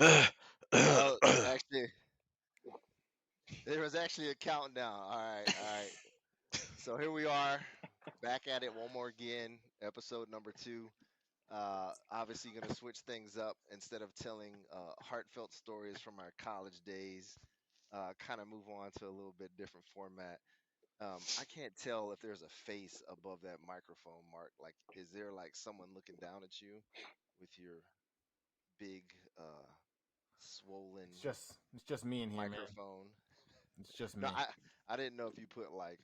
Oh, actually, there was actually a countdown. All right, all right. So here we are, back at it one more again, episode number two. Obviously, going to switch things up instead of telling heartfelt stories from our college days. Kind of move on to a little bit different format. I can't tell if there's a face above that microphone, Mark. Like, is there like someone looking down at you with your big, swollen It's just me in here, man. microphone? It's just No, me. I didn't know if you put like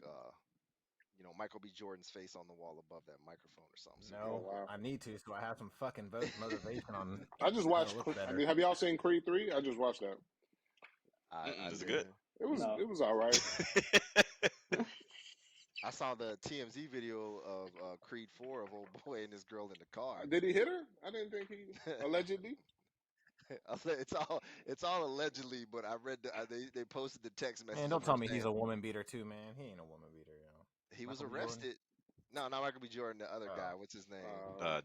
Michael B. Jordan's face on the wall above that microphone or something. So we Oh No, wow! I need to, so I have some fucking motivation on I just how to watched. look I better. mean, have y'all seen Creed 3? I just watched that. I Is it good? didn't. No. It was all right. I saw the TMZ video of Creed 4 of old boy and this girl in the car. Did he hit her? I didn't think he allegedly. It's all allegedly, but I read they posted the text message Man, of don't her tell me he's saying a woman beater too, man. He ain't a woman beater, he was Michael B. Jordan? arrested. No, not Michael B. Jordan, the other guy. Oh, What's his name?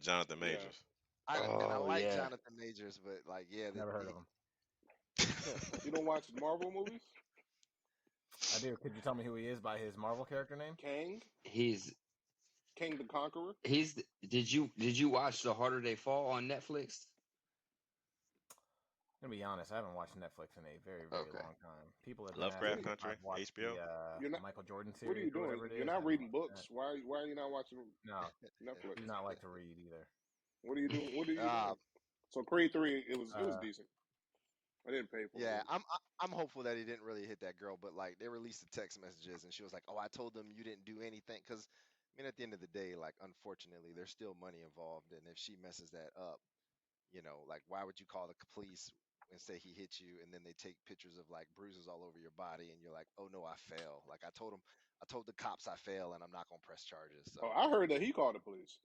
Jonathan Yeah. Majors. I Oh like yeah. Jonathan Majors, but like yeah, never heard of him. You don't watch Marvel movies? I do. Could you tell me who he is by his Marvel character name? Kang, He's Kang the Conqueror. did you watch The Harder They Fall on Netflix? I'm gonna be honest, I haven't watched Netflix in a very, very Okay. long time. People have been Lovecraft asking if Country, I've watched HBO. You're the not. Michael Jordan What are series you or doing? whatever it You're is. I not haven't reading watched books. Why are you not watching that. No, Netflix? do not like to read either. What are you doing? What are you uh, doing? So Creed 3, it was Uh, decent. I didn't pay for yeah, it. I'm hopeful that he didn't really hit that girl, but like they released the text messages and she was like, "Oh, I told them you didn't do anything." Because I mean, at the end of the day, like unfortunately, there's still money involved, and if she messes that up, like why would you call the police and say he hit you, and then they take pictures of like bruises all over your body, and you're like, "Oh no, I fell." Like I told the cops I fell, and I'm not gonna press charges. So Oh, I heard that he called the police.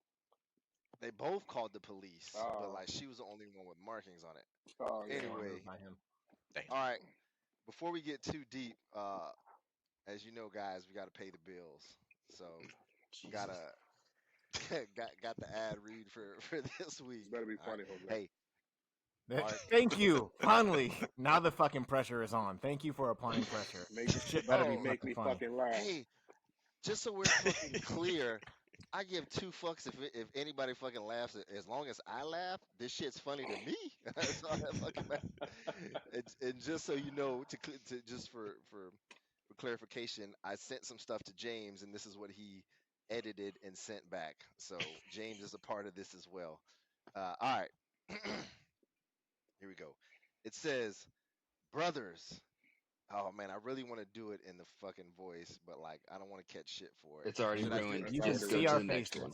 they both called the police, but Oh, like she was the only one with markings on it. oh yeah, yeah. removed Anyway, by him. Damn. all right. Before we get too deep, as you know, guys, we got to pay the bills. So Jesus. gotta got the ad read for this week. This better be All right. funny, Jose. Hey, Mark. Thank you. Finally, now the fucking pressure is on. Thank you for applying pressure. Make This shit better be Oh, make fucking me funny. fucking laugh. hey, just so we're fucking clear, I give two fucks if anybody fucking laughs. As long as I laugh, this shit's funny to me. That's all that fucking matters. And just so you know, to just for clarification, I sent some stuff to James, and this is what he edited and sent back. So James is a part of this as well. All right, here we go. It says, "Brothers." Oh man, I really want to do it in the fucking voice, but like I don't want to catch shit for it. It's already Should I? ruined. You That's can Just already go see to our the next faces. one.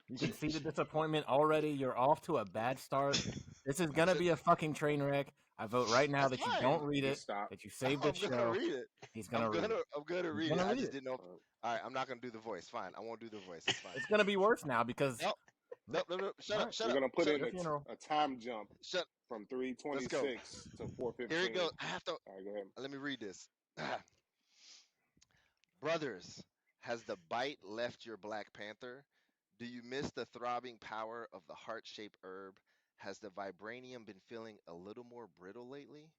You can see the disappointment already. You're off to a bad start. This is gonna be a fucking train wreck. I vote right now That's that you fine. don't read it, Just stop. that you save I'm this gonna show. read it. He's gonna read it. I'm gonna He's read gonna it. I read just it. didn't know. All right, I'm not gonna do the voice. Fine, I won't do the voice. It's fine. It's gonna be worse now because Nope. Nope. Shut All up. right. Shut We're up. gonna put Shut in Your funeral. a time jump Shut. from Let's go. 326 to 415. Here we go. I have to. All right, go ahead. Let me read this. Brothers, has the bite left your Black Panther? Do you miss the throbbing power of the heart-shaped herb? Has the vibranium been feeling a little more brittle lately?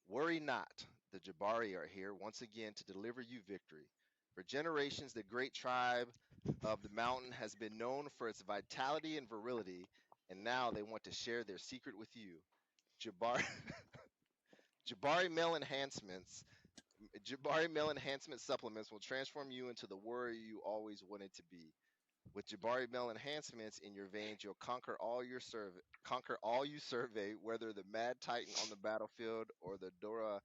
Worry not, the Jabari are here once again to deliver you victory. For generations, the great tribe of the mountain has been known for its vitality and virility, and now they want to share their secret with you. Jabari, Jabari Male Enhancements. Jabari Male Enhancement Supplements will transform you into the warrior you always wanted to be. With Jabari Male Enhancements in your veins, you'll conquer all you survey, whether the Mad Titan on the battlefield or the Dora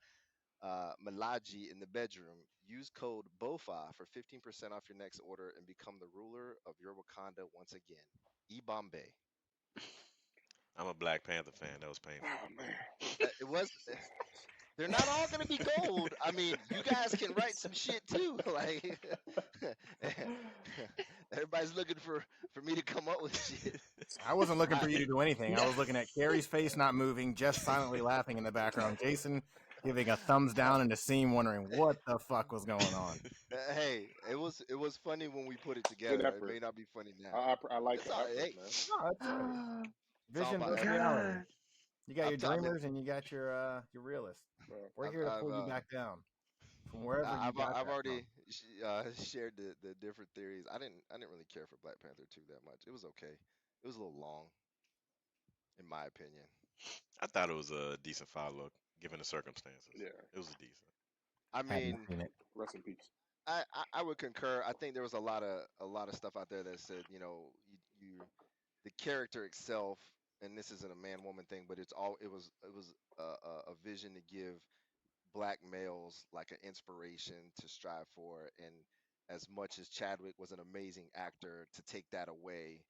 Malaji in the bedroom. Use code BOFA for 15% off your next order and become the ruler of your Wakanda once again. E Bombay. I'm a Black Panther fan. That was painful. Oh man. It was. They're not all gonna be gold. I mean, you guys can write some shit too. Like everybody's looking for me to come up with shit. I wasn't looking I, for you to do anything. I was looking at Carrie's face not moving, just silently laughing in the background. Jason giving a thumbs down in the scene, wondering what the fuck was going on. hey, it was funny when we put it Good together. It effort. may not be funny now. I like It's the all effort, hey, man. No, it's it's all vision about versus effort. reality. You got your I mean, dreamers and you got your realists. Uh, We're here to I've pull you back down from wherever you got I've that from. already shared the different theories. I didn't really care for Black Panther 2 that much. It was okay. It was a little long, in my opinion. I thought it was a decent follow, given the circumstances. yeah. It was decent. I Hadn't mean, seen it. Rest in peace. I would concur. I think there was a lot of stuff out there that said, you know, you the character itself, and this isn't a man woman thing, but it was a vision to give black males like an inspiration to strive for. And as much as Chadwick was an amazing actor, to take that away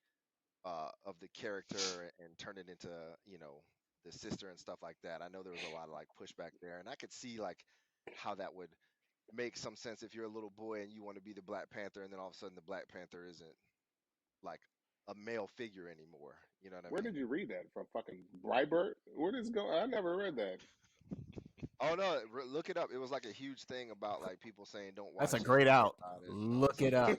of the character and turn it into, you know, the sister and stuff like that, I know there was a lot of like pushback there, and I could see like how that would make some sense if you're a little boy and you want to be the Black Panther, and then all of a sudden the Black Panther isn't like a male figure anymore. You know what I Where mean? did you read that from? Fucking Breitbart? Where does go? I never read that. Oh no, look it up. It was like a huge thing about like people saying don't That's watch a it, great forget out. about it, and all this Look it stuff. up.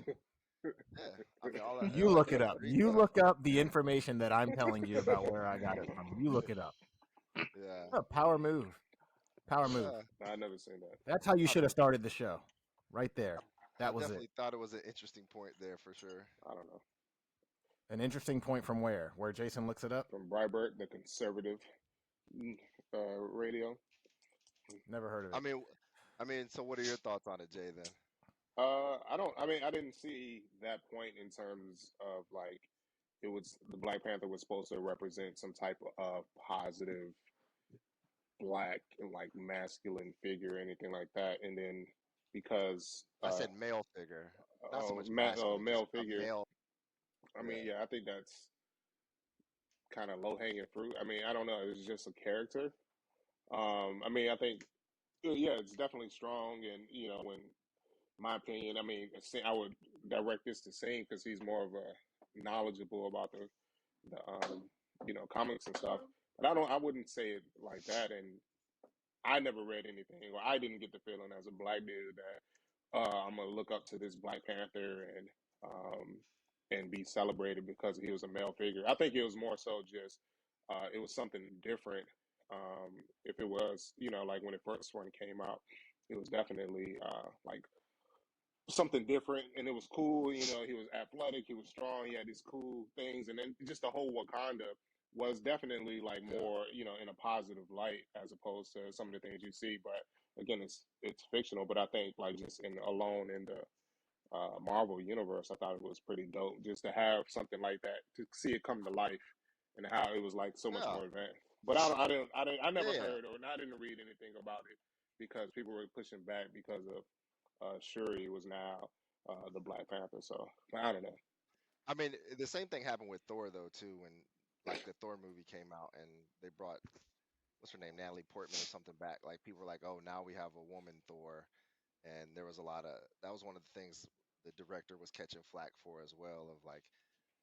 Yeah, I mean all that. You look it That's up. great You stuff. look up the information that I'm telling you about where I got it from. You look it up. Yeah, Oh, power move. Power move. I never seen that. That's how you I, should have started the show. Right there. I That was it. definitely thought it was an interesting point there for sure. I don't know. An interesting point from where? Where Jason looks it up? From Breitbart, the conservative radio. Never heard of I it. mean, so what are your thoughts on it, Jay? Then I don't. I mean, I didn't see that point in terms of like it was the Black Panther was supposed to represent some type of positive black and like masculine figure or anything like that, and then because I said male figure, not so oh, much masculine, just male a figure. male. I Yeah, mean, yeah, I think that's kind of low hanging fruit. I mean, I don't know. It's just a character. I mean, I think yeah, it's definitely strong, and you know, when my opinion, I mean, I would direct this to Sing because he's more of a knowledgeable about the you know, comics and stuff. But I wouldn't say it like that. And I never read anything, or I didn't get the feeling as a black dude that I'm gonna look up to this Black Panther and be celebrated because he was a male figure. I think it was more so just it was something different. If it was, you know, like when the first one came out, it was definitely like something different, and it was cool. You know, he was athletic, he was strong, he had these cool things, and then just the whole Wakanda was definitely like yeah. more, you know, in a positive light as opposed to some of the things you see. But again, it's fictional. But I think like just in alone in the Marvel universe, I thought it was pretty dope just to have something like that, to see it come to life, and how it was like so much Yeah, more advanced. But I yeah, never yeah. heard, or I didn't read anything about it because people were pushing back because of Shuri was now the Black Panther. So I don't know. I mean, the same thing happened with Thor though too, when like the Thor movie came out and they brought what's her name, Natalie Portman or something back. Like people were like, oh, now we have a woman Thor, and there was a lot of that was one of the things the director was catching flack for as well. Of like,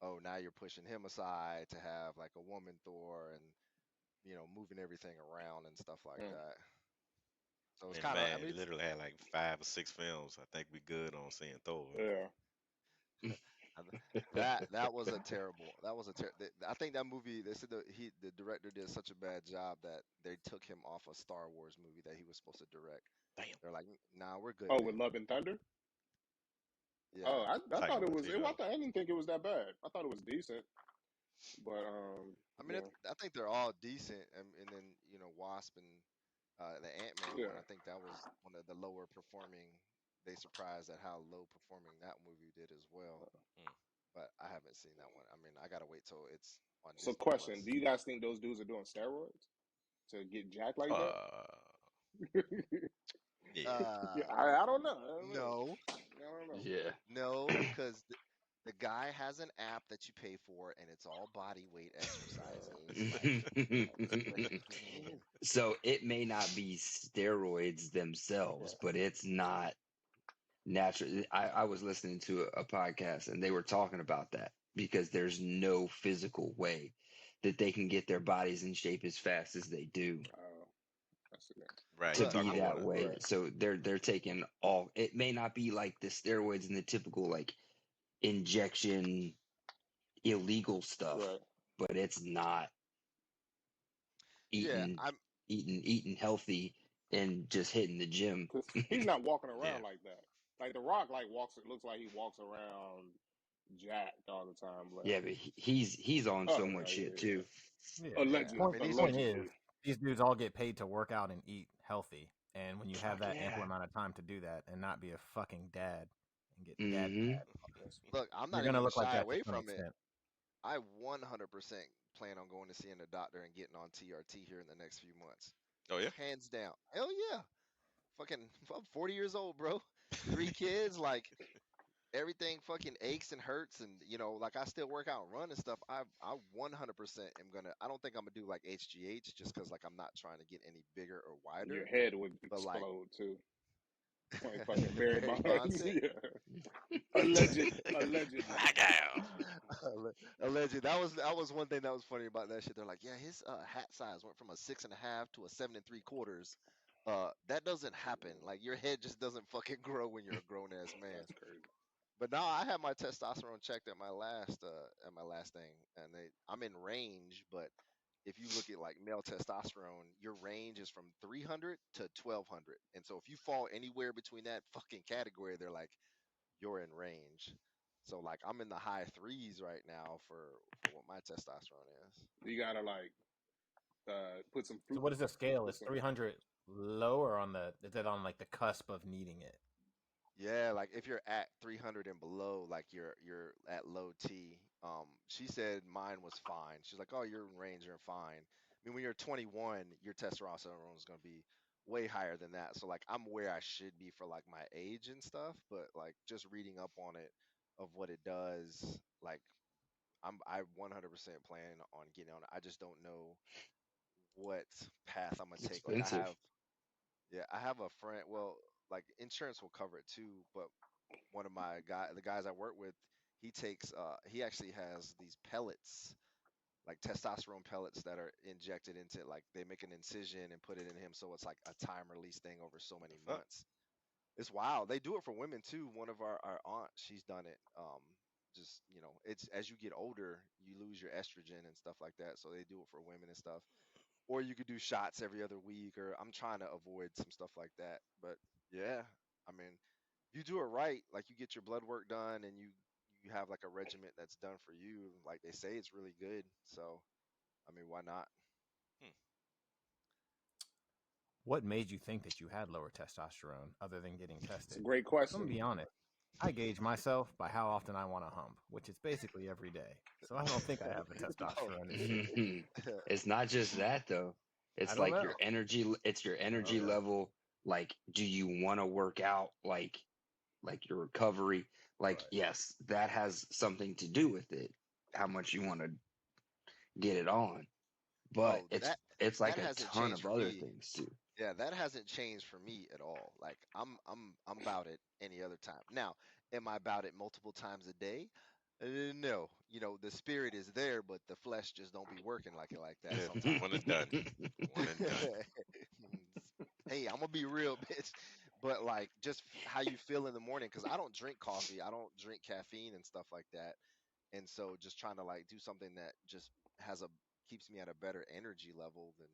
oh, now you're pushing him aside to have like a woman Thor, and you know, moving everything around and stuff like Mm. that. So it's And kind of, I man, mean, it literally had like 5 or 6 films. I think we good on seeing Thor. Yeah. that was a terrible. That was a I think that movie. They said the director did such a bad job that they took him off a Star Wars movie that he was supposed to direct. Damn. They're like, nah, we're good, Oh, man. with Love and Thunder. Yeah. Oh, I Taika thought it was. Waititi. I didn't think it was that bad. I thought it was decent, but I mean, yeah, I think they're all decent, and then you know, Wasp and the Ant Man yeah. one. I think that was one of the lower performing. They surprised at how low performing that movie did as well. Mm. But I haven't seen that one. I mean, I gotta wait till it's on So, Disney question: Plus. do you guys think those dudes are doing steroids to get jacked like that? Uh, yeah. Yeah, Uh, I don't know. I don't know. no, I don't know. Yeah. no, because the guy has an app that you pay for, and it's all body weight exercises. Like, So it may not be steroids themselves, but it's not natural. I was listening to a podcast and they were talking about that because there's no physical way that they can get their bodies in shape as fast as they do That's it. Right. to He look, be talking about that a way. Right. So they're taking all. It may not be like the steroids and the typical like injection illegal stuff, Right. but it's not. Yeah, eating, I'm eating healthy, and just hitting the gym. because he's not walking Yeah. around like that. Like The Rock, like walks. It looks like he walks around jacked all the time. But Yeah, but he's on so oh much yeah, shit yeah, too. Yeah. yeah. I mean, he's Point is, Allegedly. these dudes all get paid to work out and eat healthy, and when you have Fuck that ample yeah. amount of time to do that and not be a fucking dad and get dad, Hmm. look. I'm you're not gonna even gonna look like shy that to away some from it. extent. I 100% plan on going to seeing the doctor and getting on TRT here in the next few months. Oh yeah. Hands down. Hell yeah. Fucking, I'm 40 years old, bro. 3 kids, like everything fucking aches and hurts, and like I still work out and run and stuff. I 100% am gonna. I don't think I'm gonna do like HGH just because like I'm not trying to get any bigger or Your wider. head would But like explode too, like fucking Barry Barry Bonds. Bonds. Yeah, allegedly. Blackout. Alleged. That was one thing that was funny about that shit. They're like, yeah, his hat size went from a 6.5 to a 7 3/4. That doesn't happen. Like your head just doesn't fucking grow when you're a grown ass man. That's crazy. But now I had my testosterone checked at my last thing, and I'm in range. But if you look at like male testosterone, your range is from 300 to 1200, and so if you fall anywhere between that fucking category, they're like you're in range. So like I'm in the high threes right now for what my testosterone is. You gotta like put some So fruit. what is the scale? Put Is some. 300 low or on the? Is it on like the cusp of needing it? Yeah, like if you're at 300 and below, like you're at low T. She said mine was fine. She's like, "Oh, you're in range, you're fine." I mean, when you're 21, your testosterone is going to be way higher than that. So like I'm where I should be for like my age and stuff, but like just reading up on it of what it does, like I 100% plan on getting on it. I just don't know what path I'm gonna It's take. Like expensive. I have a friend. Well, like insurance will cover it too, but one of the guys I work with, he actually has these pellets, like testosterone pellets that are injected into like they make an incision and put it in him, so it's like a time release thing over so The many fuck? months. It's wild. They do it for women too. One of our aunts, she's done it. Just it's as you get older, you lose your estrogen and stuff like that. So they do it for women and stuff. Or you could do shots every other week. Or I'm trying to avoid some stuff like that. But yeah, I mean, you do it right. Like you get your blood work done, and you have like a regimen that's done for you. Like they say, it's really good. So I mean, why not? Hmm. What made you think that you had lower testosterone other than getting It's a tested? great 'Cause I'm gonna question. be honest. I gauge myself by how often I want to hump, which is basically every day. So I don't think I have a Oh, testosterone issue. Mhm. It's not just that though. I It's don't like know. your energy. It's your I don't energy know. level. Like, do you want to work out? Like your recovery. Like, Right. yes, that has something to do with it. How much you want to get it on, but oh, it's like that a hasn't ton changed of for other me. things too. Yeah, that hasn't changed for me at all. Like I'm about it any other time. Now, am I about it multiple times a day? No. The spirit is there, but the flesh just don't be working like it like that Yeah. One sometimes. and done. One and done. Hey, I'm gonna be real, bitch. But like just how you feel in the morning, because I don't drink coffee, I don't drink caffeine and stuff like that. And so just trying to like do something that just has a keeps me at a better energy level than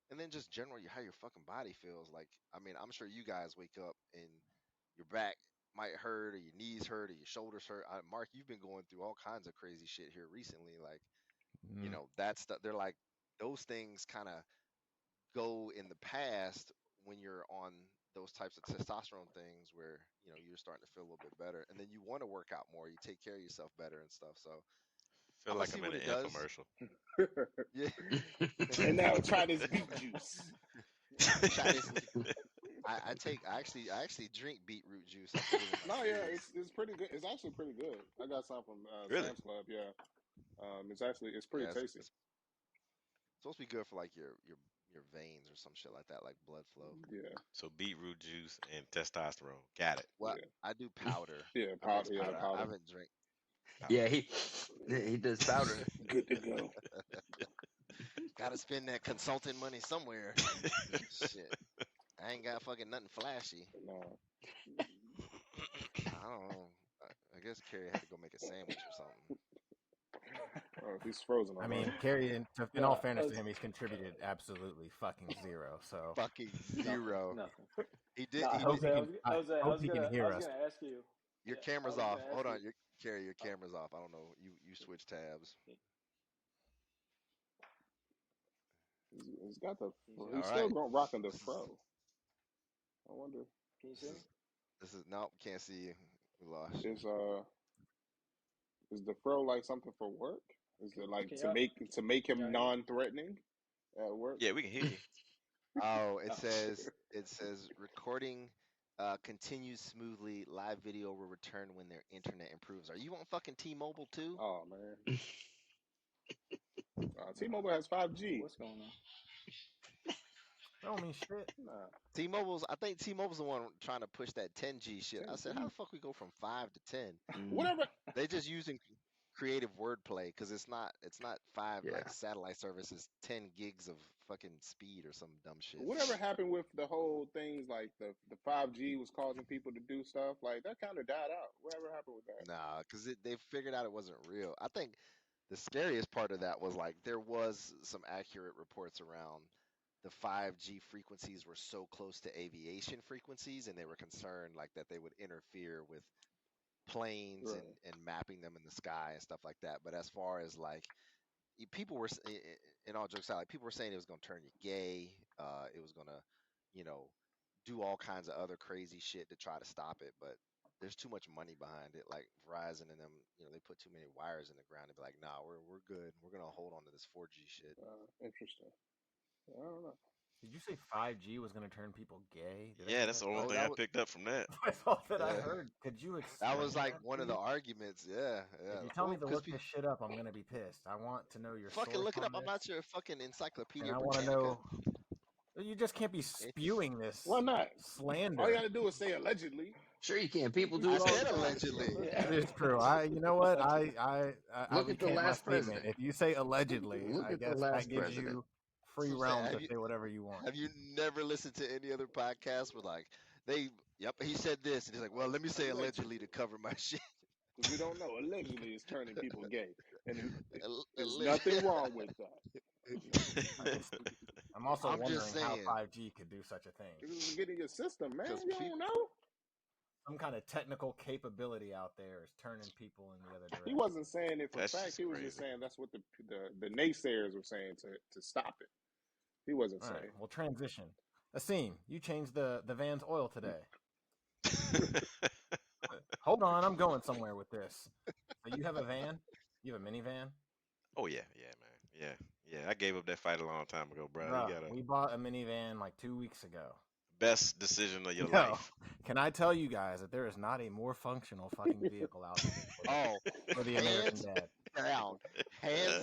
and then just generally how your fucking body feels. Like, I mean, I'm sure you guys wake up and your back might hurt or your knees hurt or your shoulders hurt. Mark, you've been going through all kinds of crazy shit here recently. Like, Mm. that's they're like those things kind of go in the past when you're on those types of testosterone things where, you're starting to feel a little bit better. And then you want to work out more, you take care of yourself better and stuff. So Feel I'm gonna like see I'm in what an it does. infomercial. Yeah. And now try this beet juice. Try this. I actually drink beetroot juice. I put it in my No, yeah, smoothie. it's pretty good. It's actually pretty good. I got some from Really? Sam's Club. Yeah, it's pretty Yeah, tasty. it's supposed to be good for like your veins or some shit like that, like blood flow. Yeah, So beetroot juice and testosterone. Got it. Well, yeah, I do powder. yeah. I mix Powder, yeah, the powder. I powder. haven't drink Yeah, powder. he does powder. Good to go. Got to spend that consulting money somewhere. Shit, I ain't got fucking nothing flashy. No, I don't know. I guess Carrie had to go make a sandwich or something. If he's frozen I on mean, that. Kerry, in No, all fairness to Jose, him, he's contributed absolutely fucking zero. So Fucking nothing, zero. nothing. He did. Nah, I He hope did. he Jose, can. I Jose, hope he can I hear was us. gonna ask you. Your Yeah, I camera's was off. gonna ask Hold on. you. Your Carrie, your Uh, camera's off. I don't know. You switch tabs. He's got the. Can you see me? He's All still right. going rocking the This is fro. I wonder. Can you see this me? is this is nope. Can't see you. We lost you. Is the fro like something for work? Is it like Can to y'all make can y'all him hear me? non-threatening at work? Yeah, we can hear you. Oh, Oh, it says recording continues smoothly. Live video will return when their internet improves. Are you on fucking T-Mobile too? Oh man, T-Mobile has 5G. what's going on? That don't mean shit. Nah, I think T-Mobile's the one trying to push that 10G shit. I said, how 10G. the fuck we go from 5 to 10? Mm, Whatever. They just using creative wordplay because it's not 5 yeah. like satellite service. It's 10 gigs of fucking speed or some dumb shit. Whatever happened with the whole things like the 5G was causing people to do stuff like that kind of died out. Whatever happened with that? Nah, because they figured out it wasn't real. I think the scariest part of that was like there was some accurate reports around the 5G frequencies were so close to aviation frequencies, and they were concerned like that they would interfere with planes Right. and mapping them in the sky and stuff like that. But as far as like people were, in all jokes aside, like people were saying it was going to turn you gay. It was going to, you know, do all kinds of other crazy shit to try to stop it. But there's too much money behind it. Like Verizon and them, they put too many wires in the ground and be like, nah, we're good. We're gonna hold on to this 4G shit. Interesting. I don't know. Did you say 5G was going to turn people gay? Did I Yeah, hear that's that the only Oh, thing I picked up from that. That's all that I yeah. heard. Could you That explain was like that one to of the me? arguments. Yeah, If yeah. you tell me Well, to because look this shit up, I'm going to be pissed. I want to know your fucking source look it up. on I'm this, not your fucking and Encyclopedia I want to Britannica. know. You just can't be Eh, spewing Why this not? All you slander. got to do is say allegedly. Sure, you can. People We do I it all say the said time. allegedly. It Yeah. is true. You know what? allegedly. I Look at the recant my last statement. president. If you say allegedly, Look I at the guess that last gives president. you That's free what I'm saying. realm to say whatever you want. Have you never listened to any other podcast where like yep, he said this, and he's like, well, let me say allegedly to cover my shit. Because we don't know. Allegedly, it's turning people gay, and there's Alleg- nothing wrong with that. I'm also I'm just wondering how saying, 5G could do such a thing. It's getting your system, man. because You don't know. Some kind of technical capability out there is turning people in the other He direction. wasn't saying it for That's fact. just He was just crazy. saying that's what the naysayers were saying to stop it. He wasn't All right, saying. we'll transition. Asim, you changed the van's oil today. Hold on, I'm going somewhere with this. So you have a van? You have a minivan? Oh yeah, man. Yeah. I gave up that fight a long time ago, bro. Bruh, You got a we bought a minivan like 2 weeks ago. best decision of your Yo, life. can I tell you guys that there is not a more functional fucking vehicle out there for the American hands dad?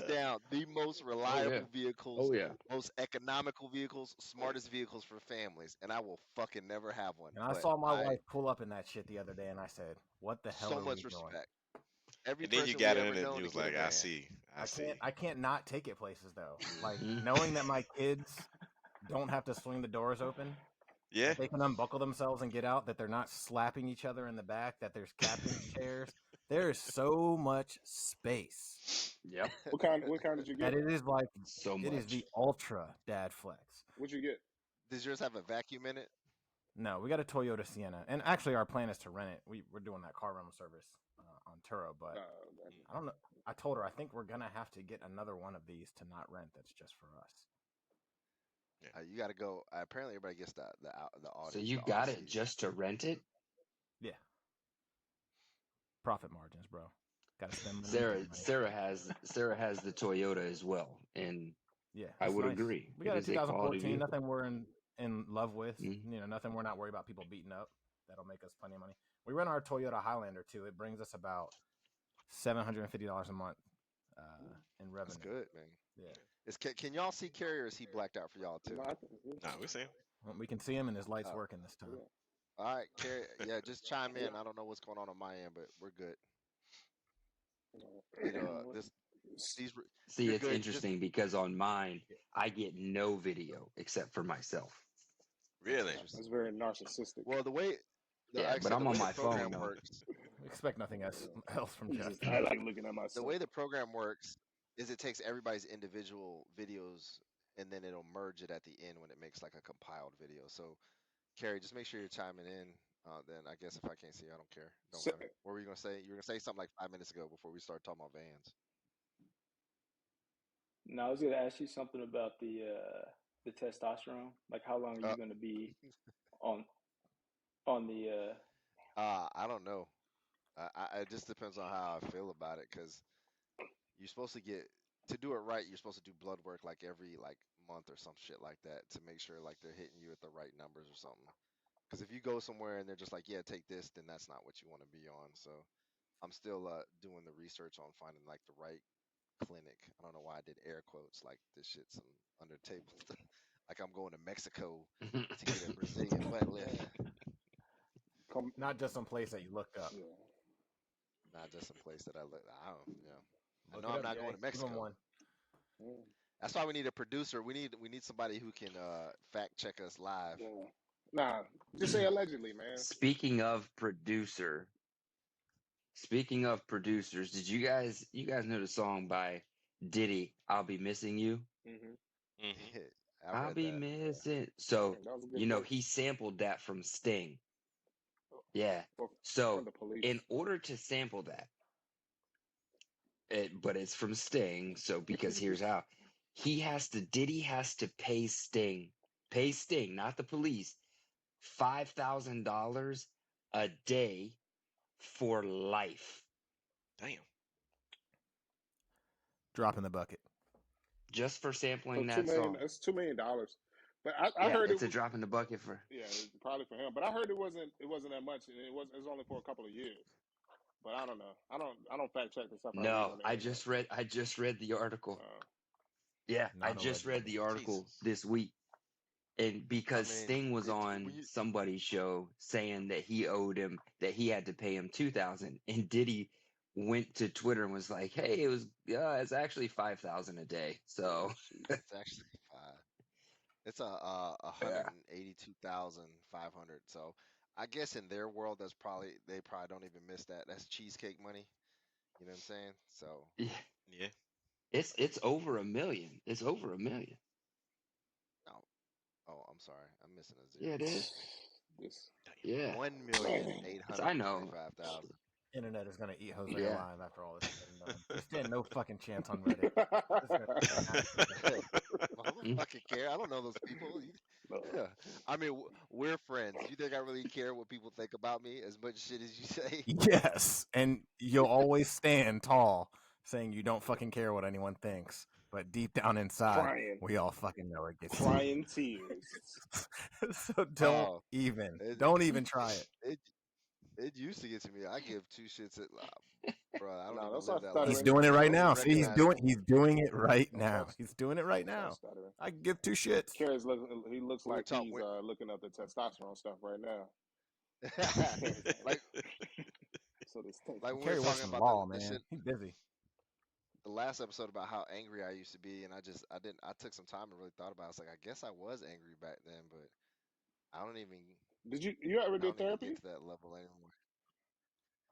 down, the most reliable vehicles, Oh yeah. most economical vehicles, smartest vehicles for families, and I will fucking never have one. And I But saw my wife pull up in that shit the other day, and I said, "What the hell so are we much doing?" respect. Every And then you person got we in ever it and known you to was get a like, van. I see. I can't not take it places though. Like Mhm. knowing that my kids don't have to swing the doors open, Yeah. that they can unbuckle themselves and get out, that they're not slapping each other in the back, that there's captain's chairs. There is so much space Yep. What kind did you that get? it is like So it is much. the ultra dad flex. What'd you get? Does yours have a vacuum in it? No, we got a Toyota Sienna, and actually our plan is to rent it. We're doing that car rental service on Turo, but I don't know. I told her I think we're gonna have to get another one of these to not rent. That's just for us. You got to go. Apparently, everybody gets the Audi. So you the got RC. it just to rent it? Yeah. Profit margins, bro. Got to spend money. Sarah has the Toyota as well, and Yeah, I it's would nice. agree. We It got a is a quality 2014. vehicle. Nothing we're in love with. Mhm. You know, nothing we're not worried about people beating up. That'll make us plenty of money. We rent our Toyota Highlander too. It brings us about $750 a month in revenue. That's good, man. Yeah. Can y'all see Carrie, or is he blacked out for y'all too? No, we see him. Well, we can see him and his lights Oh. working this time. Yeah. All right, Carrie. Yeah, just chime in. I don't know what's going on my end, but we're good. See, you're it's good. interesting because on mine, I get no video except for myself. Really? That's very narcissistic. Well, the way Yeah, but I'm the on way my the program phone, though. works. Expect nothing else from Jeff. I like looking at myself. The way the program works is it takes everybody's individual videos and then it'll merge it at the end when it makes like a compiled video. So, Carrie, just make sure you're chiming in. Then I guess if I can't see you, I don't care. Don't So, matter. What were you gonna say? You were gonna say something like 5 minutes ago before we start talking about Vans. No, I was gonna ask you something about the testosterone. Like, how long are you gonna be on the? I don't know. It just depends on how I feel about it because you're supposed to do it right. You're supposed to do blood work like every like month or some shit like that to make sure like they're hitting you at the right numbers or something. Because if you go somewhere and they're just like, yeah, take this, then that's not what you want to be on. So I'm still doing the research on finding like the right clinic. I don't know why I did air quotes like this shit's some under the table stuff. Like I'm going to Mexico to get a Brazilian butt lift. Not just some place that you looked up. Yeah. Not just some place that I look. I don't. Yeah. I Look know it I'm up, not Jay. going to Give 'em Mexico. one. That's why we need a producer. We need somebody who can fact check us live. Yeah. Nah, just say allegedly, man. Speaking of producers, did you guys know the song by Diddy, "I'll Be Missing You"? Mm-hmm. Mm-hmm. I'll be that. missing. So That was a good you know verse. he sampled that from Sting. Yeah. For So the police. in order to sample that, but it's from Sting. So because here's how Diddy has to pay Sting, not the police, $5,000 a day for life. Damn. Drop in the bucket. Just for sampling For that $2 million, song. that's $2 million. But I heard it's a drop in the bucket for. Yeah, probably for him. But I heard it wasn't that much, and it was only for a couple of years. But I don't know. I don't fact check the stuff. No, I just read the article. Yeah, I just read the article this week, and because Sting was on somebody's show saying that he owed him, that he had to pay him $2,000, and Diddy went to Twitter and was like, "Hey, it's actually $5,000 a day." So it's actually it's a 182,500. So I guess in their world, they probably don't even miss that. That's cheesecake money. You know what I'm saying? So yeah, it's over $1 million. It's over $1 million. Oh, I'm sorry, I'm missing a zero. Yeah, it is. Yeah, 1,825,000. I know. Internet is gonna eat Jose alive after all this is said and done. There stand no fucking chance on Reddit. I don't fucking care. I don't know those people. Yeah. I mean, we're friends. You think I really care what people think about me as much shit as you say? Yes, and you'll always stand tall, saying you don't fucking care what anyone thinks. But deep down inside, we all fucking know it gets crying tears. So don't even try it. It used to get to me. I give two shits at bro. I don't live that life. He's doing it right now. See, he's doing it right now. He's doing it right now. I give two shits. Carrie's he looks like he's looking up the testosterone stuff right now. Like Carrie works in law, man. He's busy. The last episode about how angry I used to be, and I took some time and really thought about it. I was like, I guess I was angry back then, but I don't even. Did you ever do therapy? Get to that level anymore.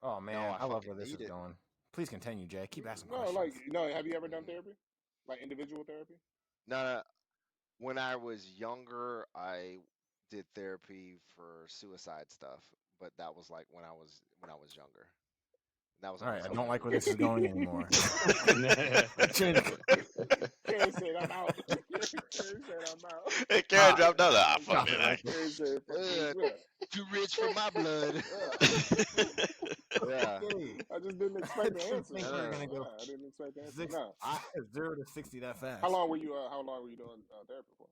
Oh man, I love where this is going. Please continue, Jay. Keep asking questions. Have you ever done therapy? Like individual therapy? No. When I was younger, I did therapy for suicide stuff, but that was like when I was younger. That was all right. I don't like where this is going anymore. Carrie said I'm out. Hey, Carrie dropped out. Fuck it. Too rich for my blood. Yeah. I just didn't expect the answer. I didn't expect the answer. 0 to 60 that fast. How long were you doing therapy for?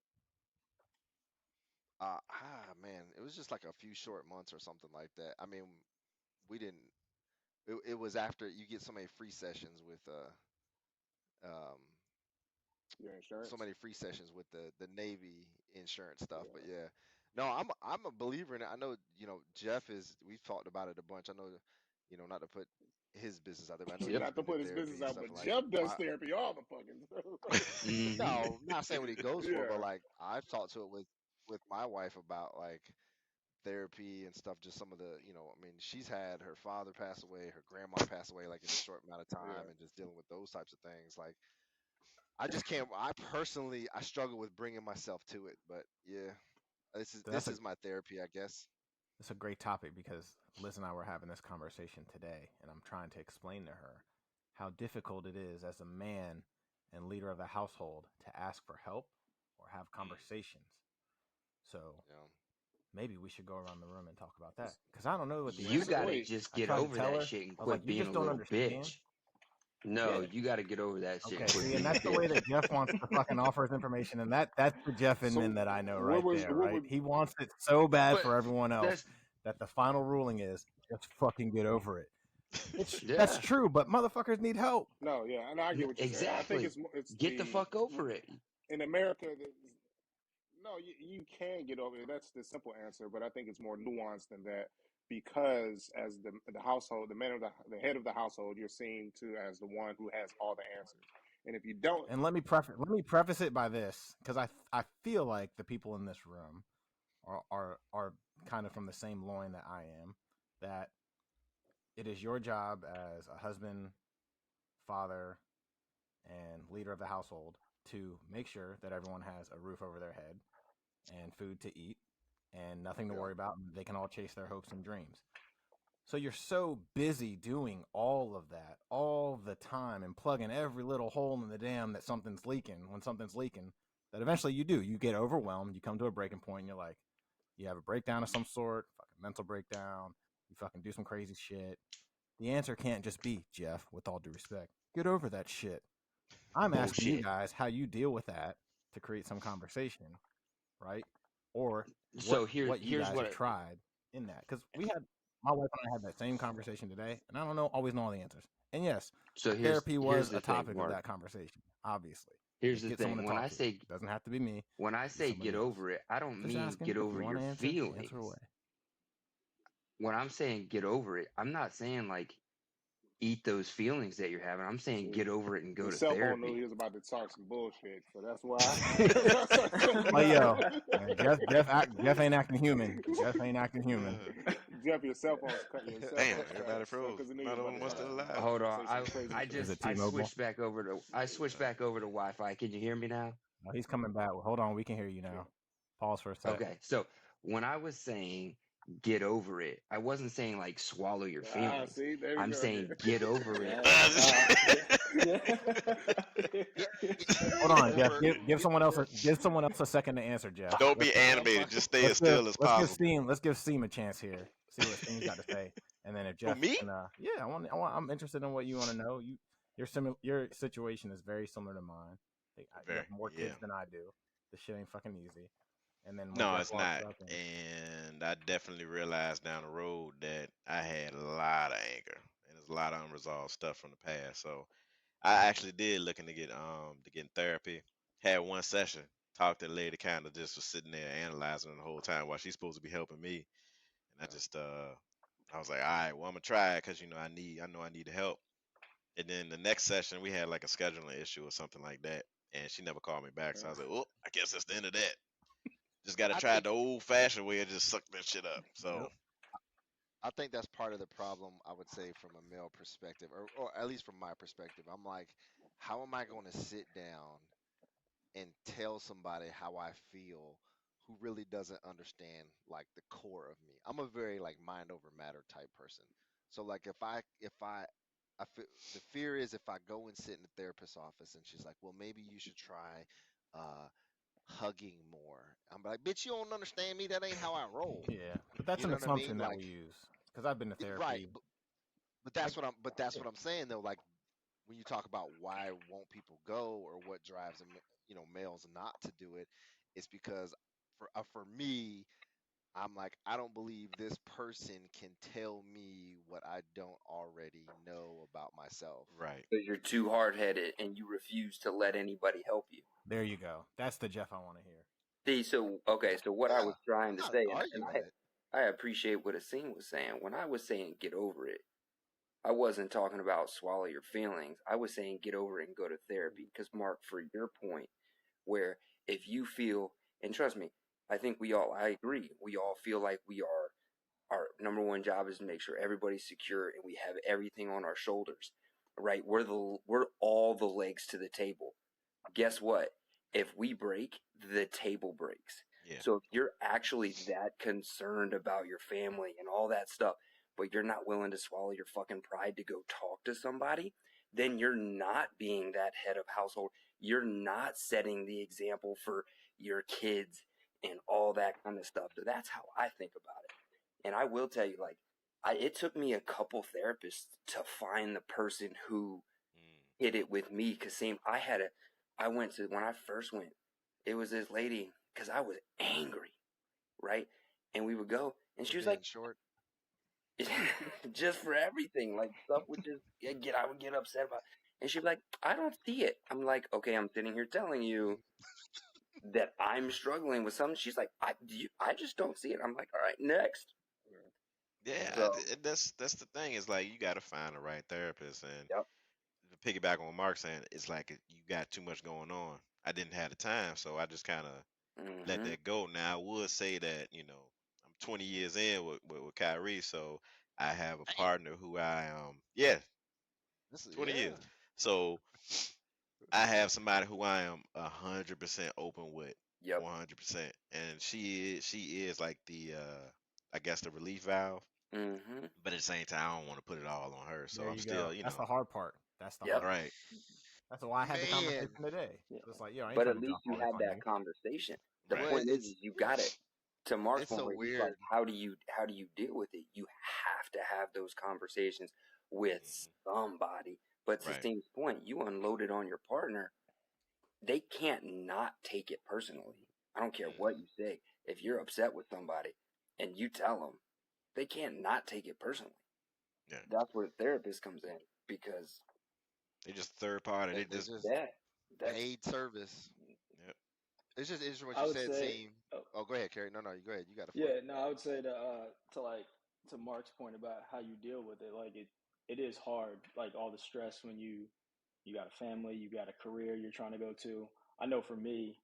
Man, it was just like a few short months or something like that. I mean, we didn't. It was after you get so many free sessions with your insurance. So many free sessions with the Navy insurance stuff. But yeah, no, I'm a believer in it. I know Jeff is. We've talked about it a bunch. I know not to put his business out there. But I know not to put his business out, but Jeff does therapy all the fucking. No, I'm not saying what he goes for, but like I've talked to it with my wife about like therapy and stuff, just some of the, I mean, she's had her father pass away, her grandma pass away, like in a short amount of time, and just dealing with those types of things. Like, I just can't. I personally, I struggle with bringing myself to it, but yeah, this is my therapy, I guess. It's a great topic because Liz and I were having this conversation today, and I'm trying to explain to her how difficult it is as a man and leader of the household to ask for help or have conversations. So maybe we should go around the room and talk about that, because I don't know what the You answer gotta is. just get over that shit and quit being a little bitch. No, you got to get over that shit. Okay, see, and that's the way that Jeff wants to fucking offer his information, and that's the Jeff Inman that I know right there, right? He wants it so bad for everyone else that the final ruling is just fucking get over it. That's true, but motherfuckers need help. No, yeah, and I get what you're saying. I think it's get the fuck over it. In America, no, you can get over it. That's the simple answer, but I think it's more nuanced than that, because as the household, the head of the household, you're seen to as the one who has all the answers. And if you don't, and let me preface it by this, because I feel like the people in this room are kind of from the same loin that I am, that it is your job as a husband, father, and leader of the household to make sure that everyone has a roof over their head and food to eat and nothing to worry about, and they can all chase their hopes and dreams. So you're so busy doing all of that all the time and plugging every little hole in the dam that something's leaking, that eventually you get overwhelmed, you come to a breaking point, and you're like, you have a breakdown of some sort, fucking mental breakdown, you fucking do some crazy shit. The answer can't just be, Jeff, with all due respect, get over that shit. I'm asking you guys how you deal with that to create some conversation, right? Or what you guys have tried in that. Because my wife and I had that same conversation today, and I don't always know all the answers. And yes, therapy was a topic of that conversation, obviously. Here's the thing. When I say, it doesn't have to be me. When I say get over it, I don't mean get over your feelings. When I'm saying get over it, I'm not saying like eat those feelings that you're having. I'm saying get over it and go to therapy. Cell phone knew he was about to talk some bullshit, so that's why. Jeff ain't acting human. Jeff ain't acting human. Jeff, your cell phone's cutting yourself. Damn, everybody froze. Another one was still alive. Hold on, I switched back over to Wi-Fi. Can you hear me now? Oh, he's coming back. Hold on, we can hear you now. Pause for a second. Okay, so when I was saying get over it, I wasn't saying like swallow your feelings. I'm saying get over it. Hold on, Jeff. Give someone else a second to answer, Jeff. Don't be animated. Just stay as still as possible. Let's give Seam a chance here. See what Seam's got to say, and then if Jeff, me? I'm interested in what you want to know. Your situation is very similar to mine. You have more kids than I do. This shit ain't fucking easy. And then no, it's not. And I definitely realized down the road that I had a lot of anger and there's a lot of unresolved stuff from the past. So I actually did looking to get in therapy. Had one session, talked to the lady, kind of just was sitting there analyzing the whole time while she's supposed to be helping me. And I just I was like, all right, well, I'm gonna try it because I know I need the help. And then the next session we had like a scheduling issue or something like that, and she never called me back. So I was like, oh, I guess that's the end of that. Just got to try the old-fashioned way and just suck that shit up. So I think that's part of the problem, I would say, from a male perspective, or at least from my perspective. I'm like, how am I going to sit down and tell somebody how I feel who really doesn't understand like the core of me? I'm a very like mind over matter type person. So like if I feel, the fear is if I go and sit in the therapist's office and she's like, well, maybe you should try hugging more. I'm like, bitch, you don't understand me. That ain't how I roll. Yeah, but that's an assumption that we use because I've been to therapy. Right, but that's what I'm saying though. Like when you talk about why won't people go or what drives them, males not to do it, it's because for me, I'm like, I don't believe this person can tell me what I don't already know about myself. Right. So you're too hard-headed and you refuse to let anybody help you. There you go. That's the Jeff I want to hear. See, so what I was trying to say, and I appreciate what Asim was saying. When I was saying get over it, I wasn't talking about swallow your feelings. I was saying get over it and go to therapy. Because Mark, for your point, where if you feel, and trust me, I think I agree. We all feel like our number one job is to make sure everybody's secure and we have everything on our shoulders, right? We're all the legs to the table. Guess what? If we break, the table breaks. Yeah. So if you're actually that concerned about your family and all that stuff, but you're not willing to swallow your fucking pride to go talk to somebody, then you're not being that head of household. You're not setting the example for your kids and all that kind of stuff. So that's how I think about it. And I will tell you, like, it took me a couple therapists to find the person who hit it with me. Cause I went to, when I first went, it was this lady, cause I was angry, right? And we would go, and she was like, short. just for everything, like stuff would just I would get upset about, and she'd be like, I don't see it. I'm like, okay, I'm sitting here telling you that I'm struggling with something. She's like, I just don't see it. I'm like, all right, next. Yeah, So, that's the thing. Is like you got to find the right therapist, and yep. to piggyback on what Mark's saying, it's like you got too much going on. I didn't have the time, so I just kind of let that go. Now I would say that I'm 20 years in with Kyrie, so I have a Damn. partner who yeah, This is 20 years. So I have somebody who I am 100% open with, Yep. 100%, and she is like the I guess the relief valve. Mm-hmm. But at the same time, I don't want to put it all on her. So There I'm you still, go. That's the hard part. That's the Yep. hard part. right. That's why I had the Man. conversation today. Yeah. It's like, yo, I ain't But trying at to least drop you all this had on that you. conversation. The Right. point is you got it. To Mark's It's point, so where he's like, weird. how do you deal with it? You have to have those conversations with somebody. But to Right. Steve's point, you unloaded on your partner. They can't not take it personally. I don't care what you say. If you're upset with somebody and you tell them, they can't not take it personally. Yeah. That's where the therapist comes in, because They just third party. They They just just that's paid service. yep. It's just interesting what I you would said, say, Seam. Oh, go ahead, Kerry. No, you go ahead. You got the floor. yeah, no, I would say to Mark's point about how you deal with it, like it is hard, like all the stress when you got a family, you got a career you're trying to go to. I know for me,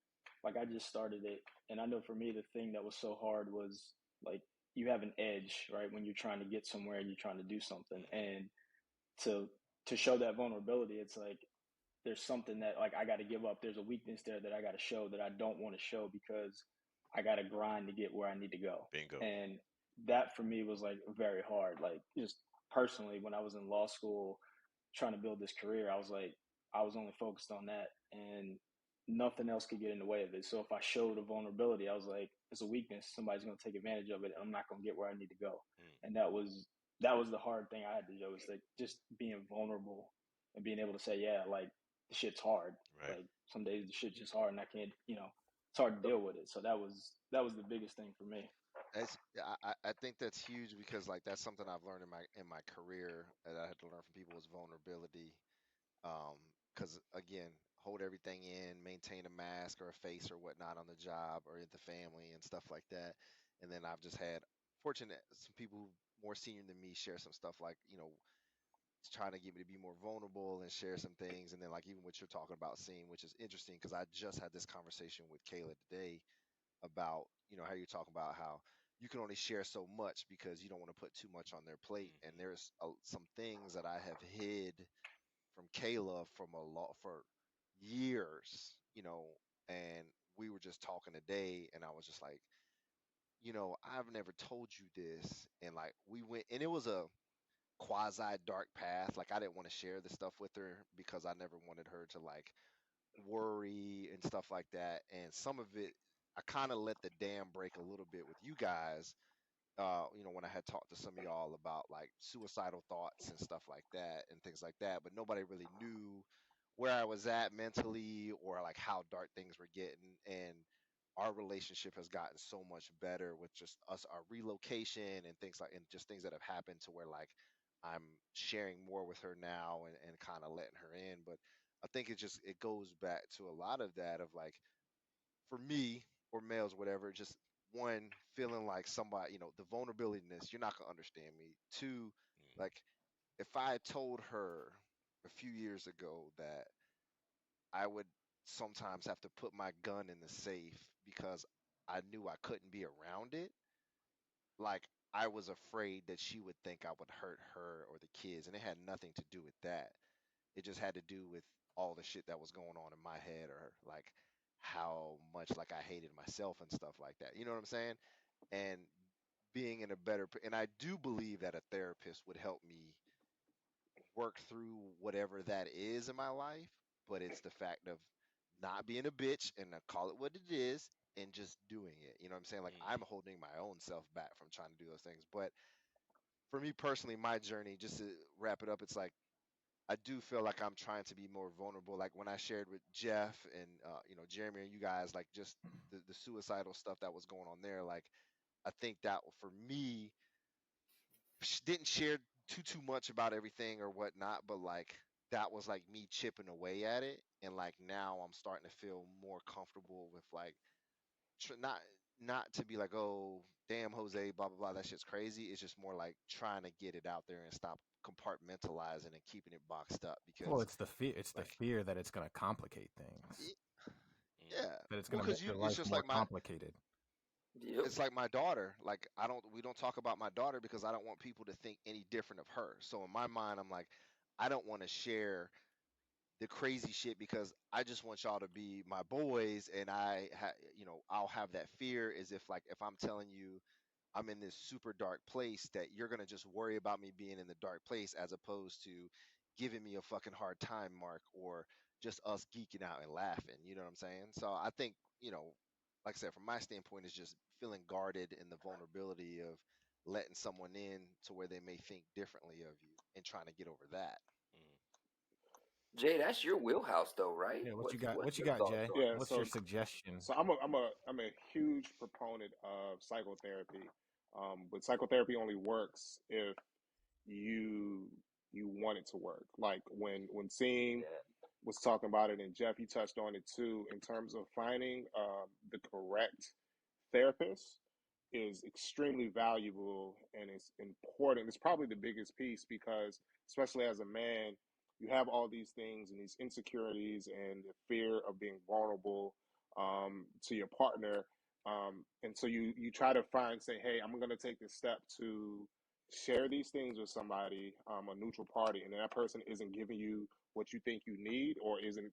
like I just started it, and I know for me the thing that was so hard was like you have an edge, right? When you're trying to get somewhere and you're trying to do something, and to to show that vulnerability, it's like there's something that like I got to give up. There's a weakness there that I got to show that I don't want to show because I got to grind to get where I need to go. Bingo. And that for me was like very hard. Like just personally, when I was in law school trying to build this career, I was like, I was only focused on that and nothing else could get in the way of it. So if I showed a vulnerability, I was like, it's a weakness. Somebody's going to take advantage of it. And I'm not going to get where I need to go. And that was the hard thing I had to do, is like just being vulnerable and being able to say, yeah, like the shit's hard. Right. Like some days the shit's just hard and I can't, it's hard to deal with it. So that was the biggest thing for me. I think that's huge because like that's something I've learned in my career that I had to learn from people is vulnerability. Because again, hold everything in, maintain a mask or a face or whatnot on the job or in the family and stuff like that. And then I've just had fortunate some people who more senior than me share some stuff like trying to get me to be more vulnerable and share some things. And then like even what you're talking about, seeing, which is interesting because I just had this conversation with Kayla today about how you're talking about how you can only share so much because you don't want to put too much on their plate. And there's some things that I have hid from Kayla from for years, and we were just talking today, and I was just like, I've never told you this, and like we went, and it was a quasi dark path. Like I didn't want to share this stuff with her because I never wanted her to like worry and stuff like that. And some of it, I kind of let the dam break a little bit with you guys. When I had talked to some of y'all about like suicidal thoughts and stuff like that and things like that, but nobody really knew where I was at mentally or like how dark things were getting. And our relationship has gotten so much better with just us, our relocation and things like, and just things that have happened to where like I'm sharing more with her now and kind of letting her in. But I think it goes back to a lot of that of like for me or males, whatever, just one feeling like somebody, the vulnerabilityness, you're not gonna understand me. Two, like if I told her a few years ago that I would sometimes have to put my gun in the safe because I knew I couldn't be around it, like I was afraid that she would think I would hurt her or the kids, and it had nothing to do with that. It just had to do with all the shit that was going on in my head, or like how much like I hated myself and stuff like that. You know what I'm saying? And being in a better, and I do believe that a therapist would help me work through whatever that is in my life, but it's the fact of not being a bitch and I call it what it is and just doing it. You know what I'm saying? Like I'm Mm-hmm. holding my own self back from trying to do those things. But for me personally, my journey, just to wrap it up, it's like I do feel like I'm trying to be more vulnerable. Like when I shared with Jeff and Jeremy and you guys, like just the suicidal stuff that was going on there. Like I think that for me, didn't share too much about everything or whatnot, but like that was like me chipping away at it, and like now I'm starting to feel more comfortable with like not to be like, oh damn Jose, blah blah blah, that shit's crazy. It's just more like trying to get it out there and stop compartmentalizing and keeping it boxed up Well, because it's the fear. It's the like fear that it's going to complicate things. yeah, That it's well going to because make you your it's life just more like my complicated. Yep. it's like my daughter. Like we don't talk about my daughter because I don't want people to think any different of her. So in my mind, I'm like, I don't want to share the crazy shit because I just want y'all to be my boys, and I'll have that fear as if like if I'm telling you I'm in this super dark place that you're gonna just worry about me being in the dark place as opposed to giving me a fucking hard time, Mark, or just us geeking out and laughing. You know what I'm saying? So I think, like I said, from my standpoint, is just feeling guarded in the vulnerability of letting someone in to where they may think differently of you and trying to get over that. Mm. Jay, that's your wheelhouse, though, right? Yeah, what you What's got? what's What you your got, thoughts Jay? on Yeah. What's your suggestion? So I'm a huge proponent of psychotherapy. But psychotherapy only works if you you want it to work. Like when Seam it? was talking about it, and Jeff, you touched on it too, in terms of finding the correct therapist is extremely valuable and it's important. It's probably the biggest piece because, especially as a man, you have all these things and these insecurities and the fear of being vulnerable to your partner. And so you try to say, hey, I'm going to take this step to share these things with somebody, a neutral party, and that person isn't giving you what you think you need or isn't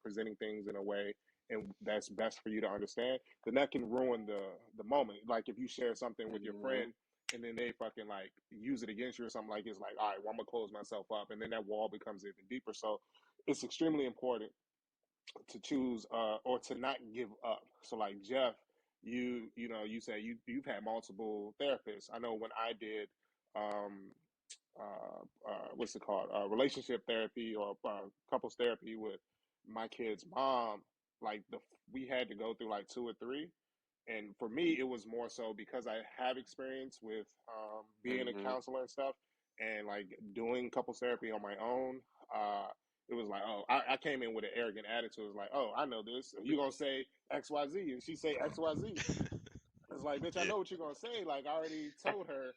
presenting things in a way and that's best for you to understand, then that can ruin the moment. Like if you share something with your Mm-hmm. friend and then they fucking like use it against you or something, like it's like, all right, well, I'm gonna close myself up, and then that wall becomes even deeper. So it's extremely important to choose or to not give up. So like Jeff, you say you've had multiple therapists. I know when I did um what's it called, relationship therapy or couples therapy with my kid's mom, like we had to go through like two or three. And for me, it was more so because I have experience with being a Mm-hmm. counselor and stuff, and like doing couples therapy on my own. It was like, oh, I came in with an arrogant attitude. It was like, oh, I know this. You gonna say X Y Z, and she say X Y Z. It's like, bitch, I Yeah. know what you're gonna say. Like, I already told her.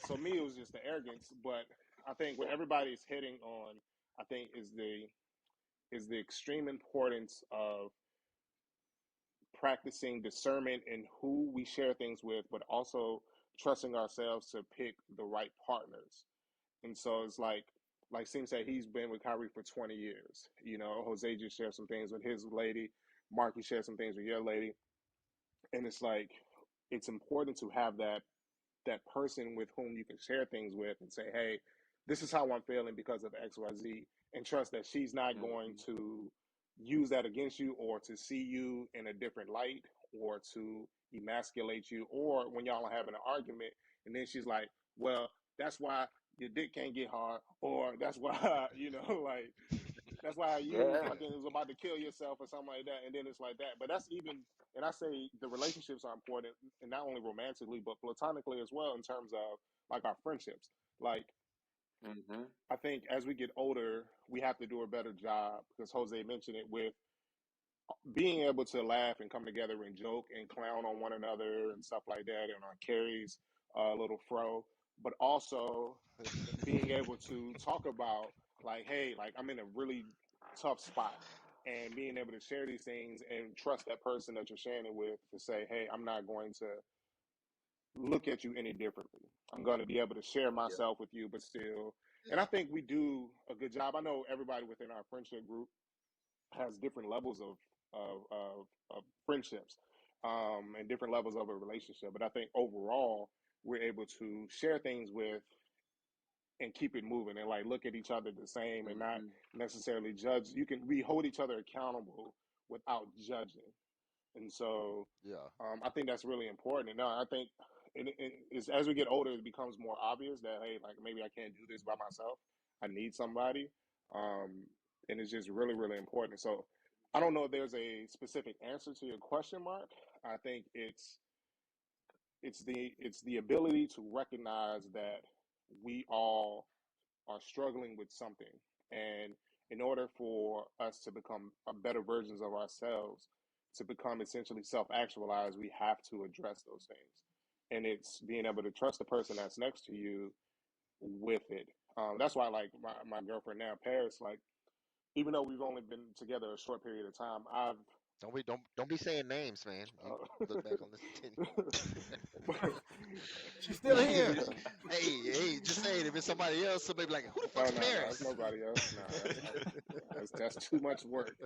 So me, it was just the arrogance. But I think what everybody's hitting on, I think, is the extreme importance of practicing discernment in who we share things with, but also trusting ourselves to pick the right partners. And so it's like Sim said, he's been with Kyrie for 20 years. Jose just shared some things with his lady. Mark, you shared some things with your lady. And it's like, it's important to have that person with whom you can share things with and say, hey, this is how I'm feeling because of XYZ, and trust that she's not going Mm-hmm. to use that against you or to see you in a different light or to emasculate you. Or when y'all are having an argument and then she's like, well, that's why your dick can't get hard, or that's why, like that's why you Yeah. fucking was about to kill yourself or something like that. And then it's like that. But that's even, and I say the relationships are important, and not only romantically, but platonically as well, in terms of like our friendships. Like, Mm-hmm. I think as we get older, we have to do a better job, because Jose mentioned it, with being able to laugh and come together and joke and clown on one another and stuff like that, and on Carrie's little fro, but also being able to talk about like, hey, like I'm in a really tough spot. and being able to share these things and trust that person that you're sharing it with to say, hey, I'm not going to look at you any differently. I'm going to be able to share myself with you, but still. And I think we do a good job. I know everybody within our friendship group has different levels of friendships, and different levels of a relationship. But I think overall, we're able to share things with and keep it moving and like look at each other the same and not necessarily judge. We hold each other accountable without judging. And so Yeah. I think that's really important. And no, I think it's, as we get older, it becomes more obvious that, hey, like maybe I can't do this by myself. I need somebody. Um, and it's just really, really important. So I don't know if there's a specific answer to your question, Mark. I think it's the ability to recognize that we all are struggling with something. And in order for us to become better versions of ourselves, to become essentially self actualized, we have to address those things. And it's being able to trust the person that's next to you with it. That's why, like, my girlfriend now, Paris, like, even though we've only been together a short period of time, Don't be saying names, man. You look back on this in 10 She's still here. years. Hey, just saying, if it's somebody else, somebody be like, who the oh fuck's no, no, it's Paris? nobody else. No, that's too much work.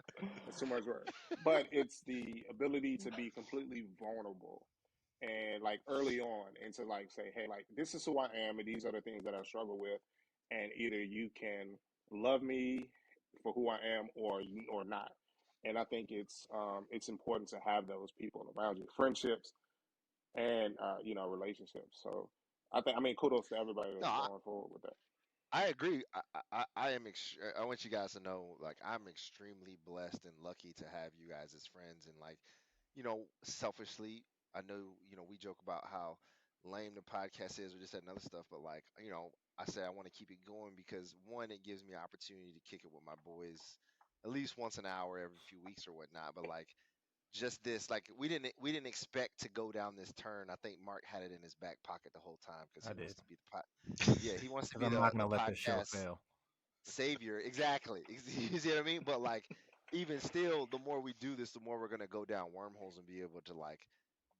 That's too much work. But it's the ability to be completely vulnerable and like early on, and to like say, hey, like this is who I am, and these are the things that I struggle with, and either you can love me for who I am, or not. And I think it's important to have those people around you, friendships and relationships. So I mean kudos to everybody No, that's going forward with that. I agree. I am. I want you guys to know, like, I'm extremely blessed and lucky to have you guys as friends. And like, selfishly, I know, we joke about how lame the podcast is or this, that, and other stuff. But like, I say I want to keep it going because one, it gives me an opportunity to kick it with my boys at least once an hour every few weeks or whatnot. But like, just this, like, we didn't expect to go down this turn. I think Mark had it in his back pocket the whole time because I he wants did. to be yeah, he wants to Because be I'm the not gonna let this show podcast fail. savior. Exactly. You see what I mean? But like, even still, the more we do this, the more we're gonna go down wormholes and be able to like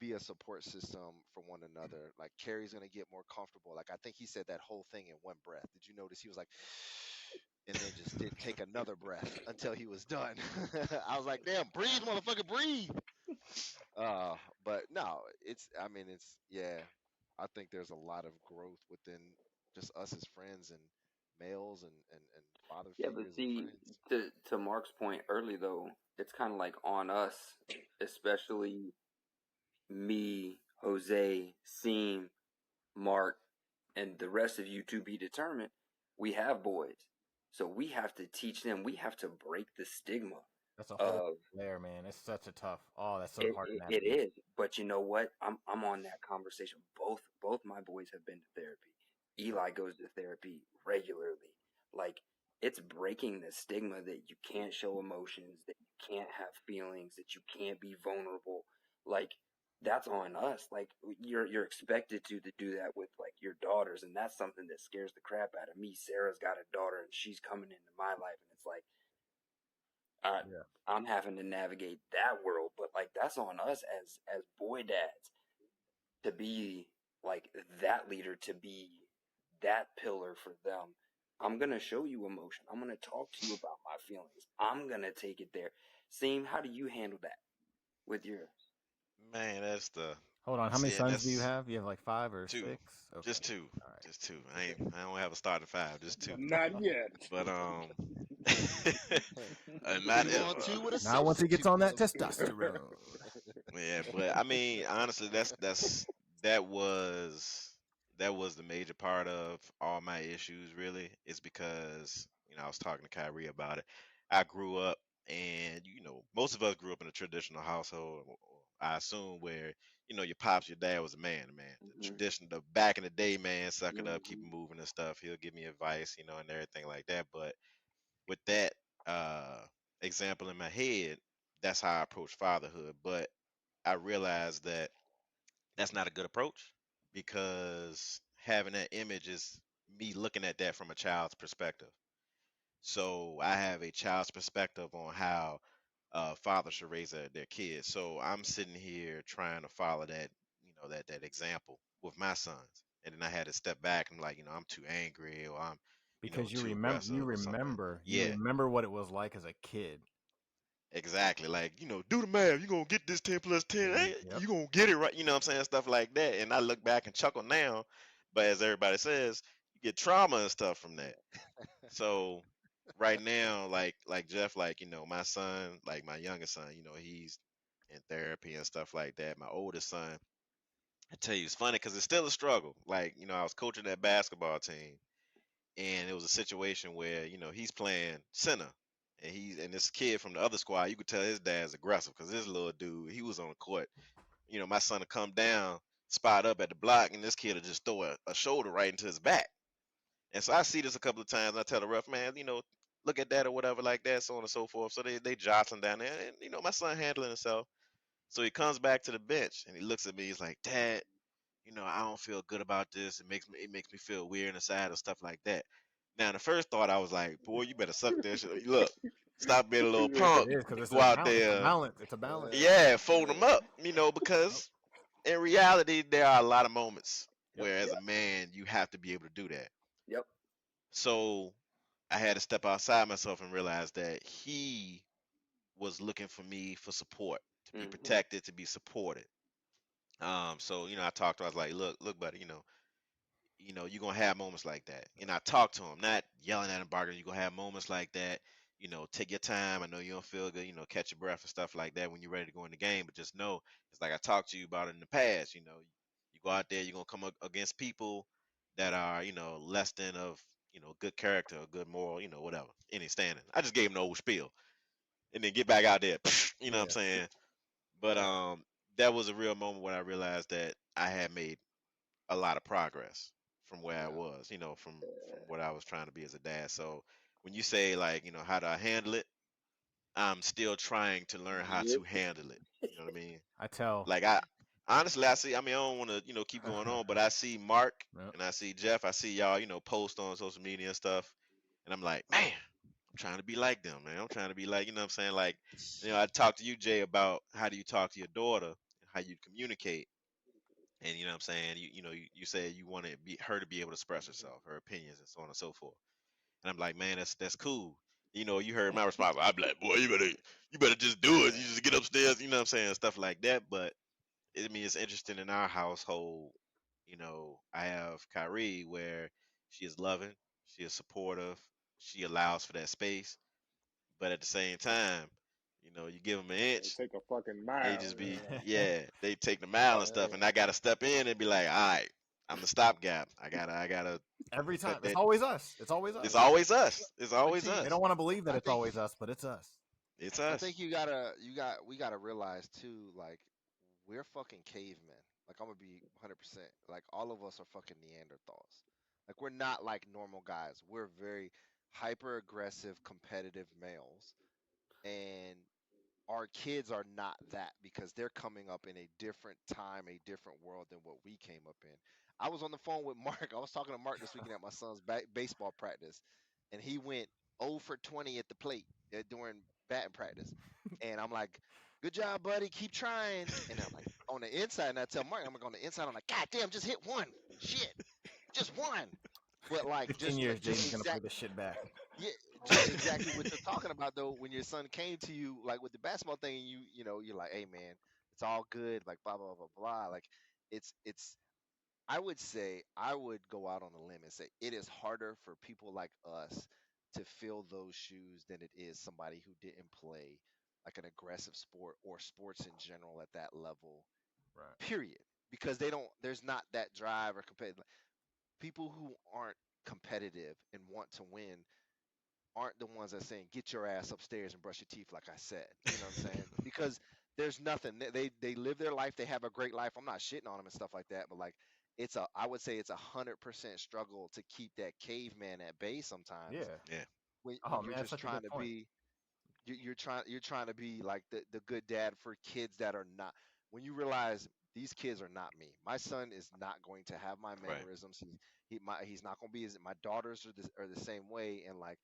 be a support system for one another. Like, Carrie's gonna get more comfortable. Like, I think he said that whole thing in one breath. Did you notice he was like, and then just didn't take another breath until he was done? I was like, damn, breathe, motherfucker, breathe. Uh, but no, I mean, yeah. I think there's a lot of growth within just us as friends and males and father Yeah, but figures and see, friends. to Mark's point early though, it's kind of like on us, especially me, Jose, Seam, Mark, and the rest of you to be determined. We have boys, so we have to teach them. We have to break the stigma That's a whole of layer, man. It's such a tough. Oh, that's so it. hard to It navigate. is, but you know what? I'm on that conversation. Both my boys have been to therapy. Eli goes to therapy regularly. Like, it's breaking the stigma that you can't show emotions, that you can't have feelings, that you can't be vulnerable. Like, that's on us. Like, you're expected to do that with like your daughters, and that's something that scares the crap out of me. Sarah's got a daughter, and she's coming into my life, and it's like Yeah. I'm having to navigate that world. But like, that's on us as boy dads to be like that leader, to be that pillar for them. I'm going to show you emotion. I'm going to talk to you about my feelings. I'm going to take it there. Seem, how do you handle that with your? Man, that's the Hold on. How many see, and sons do you that's have? You have like 5 or two, 6? Okay. just two, All right. just two. I don't have a starting five, just two. Not yet. But not 2-on-2 with a Now once he gets substitute, on that motherfucker. testosterone. yeah. But I mean, honestly, that was that was the major part of all my issues. Really, is because I was talking to Kyrie about it. I grew up, and most of us grew up in a traditional household. I assume where your pops, your dad was a man, the Mm-hmm, tradition, the back in the day, man, suck it up, keep mm-hmm, it moving and stuff. He'll give me advice, and everything like that. But with that uh example in my head, that's how I approach fatherhood. But I realized that that's not a good approach because having that image is me looking at that from a child's perspective. So I have a child's perspective on how fathers should raise their kids. So I'm sitting here trying to follow that, that example with my sons. And then I had to step back and like, I'm too angry or I'm, Because too aggressive or something. you Yeah, remember what it was like as a kid. exactly. Like, do the math. You're going to get this 10 plus 10. Hey, Yep. you're going to get it right. You know what I'm saying? Stuff like that. And I look back and chuckle now. But as everybody says, you get trauma and stuff from that. So right now, like Jeff, like, my son, like my youngest son, he's in therapy and stuff like that. My oldest son, I tell you, it's funny because it's still a struggle. Like, I was coaching that basketball team, and it was a situation where he's playing center, and this kid from the other squad, you could tell his dad's aggressive because this little dude, he was on the court. My son would come down, spot up at the block, and this kid would just throw a shoulder right into his back. And so I see this a couple of times. And I tell the ref, man, look at that or whatever like that, so on and so forth. So they jostling down there, and my son handling himself. So he comes back to the bench and he looks at me. He's like, Dad, I don't feel good about this. It makes me feel weird and sad and stuff like that. Now, the first thought I was like, boy, you better suck this shit. Look, stop being a little It punk. is because Go out it's a there, balance. It's a balance. yeah, fold them up. Yep. Because in reality, there are a lot of moments Yep. where, as a man, you have to be able to do that. Yep. So I had to step outside myself and realize that he was looking for me for support, to be protected, to be supported. So I talked to him. I was like, look, buddy, you're gonna have moments like that. And I talked to him, not yelling at him, bargaining. You're gonna have moments like that. Take your time. I know you don't feel good. Catch your breath and stuff like that when you're ready to go in the game. But just know, it's like I talked to you about it in the past. You go out there, you're gonna come against people that are, less than of, good character or good moral, whatever, any standing. I just gave him the old spiel, and then get back out there. You know what I'm saying? But that was a real moment when I realized that I had made a lot of progress from where I was, from what I was trying to be as a dad. So when you say like, how do I handle it? I'm still trying to learn how to handle it. You know what I mean? I tell. Like I honestly I see, I mean, I don't want to, keep going on, but I see Mark Yep. and I see Jeff, I see y'all, post on social media and stuff. And I'm like, man, I'm trying to be like them, man. I'm trying to be like, you know what I'm saying? Like, I talked to you, Jay, about how do you talk to your daughter and how you communicate. And you know what I'm saying? You said you wanted her to be able to express herself, her opinions, and so on and so forth. And I'm like, man, that's cool. You heard my response. I'm like, boy, you better just do it. You just get upstairs, you know what I'm saying, stuff like that. But it's interesting in our household. I have Kyrie where she is loving, she is supportive, she allows for that space, but at the same time, you give them an inch, Take a fucking they mile. just be, yeah, they take the mile and stuff, and I gotta step in and be like, all right, I'm the stopgap. I gotta Every time. cut It's that. always us. It's always us. It's always us. It's always see, They us. don't want to believe that I it's think always us, but it's us. It's I us. think we gotta realize too, like we're fucking cavemen. Like I'm gonna be 100%. Like all of us are fucking Neanderthals. Like we're not like normal guys. We're very hyper aggressive, competitive males, and our kids are not that because they're coming up in a different time, a different world than what we came up in. I was on the phone with Mark. I was talking to Mark this weekend at my son's baseball practice, and he went 0 for 20 at the plate during batting practice. And I'm like, "Good job, buddy. Keep trying." And I'm like, on the inside, and I tell Mark, I'm like, on the inside, I'm like, "God damn, just hit one. Shit, just one." But like, 15 years, just Jaden's gonna play exact, this shit back. yeah, just exactly what you're talking about though. When your son came to you, like with the basketball thing, and you're like, "Hey man, it's all good." Like blah blah blah blah. Like it's. I would say I would go out on a limb and say it is harder for people like us to fill those shoes than it is somebody who didn't play like an aggressive sport or sports in general at that level. Right. Period. Because they don't. There's not that drive or competitive. People who aren't competitive and want to win aren't the ones that saying get your ass upstairs and brush your teeth like I said. You know what I'm saying? Because there's nothing. They live their life. They have a great life. I'm not shitting on them and stuff like that, but like I would say it's 100% struggle to keep that caveman at bay sometimes Yeah. Yeah. when Oh you're man, that's just such a trying good to point. be you're trying to be like the good dad for kids that are not. When you realize these kids are not me, my son is not going to have my Right. mannerisms. He's not going to be as my daughters are the same way, and like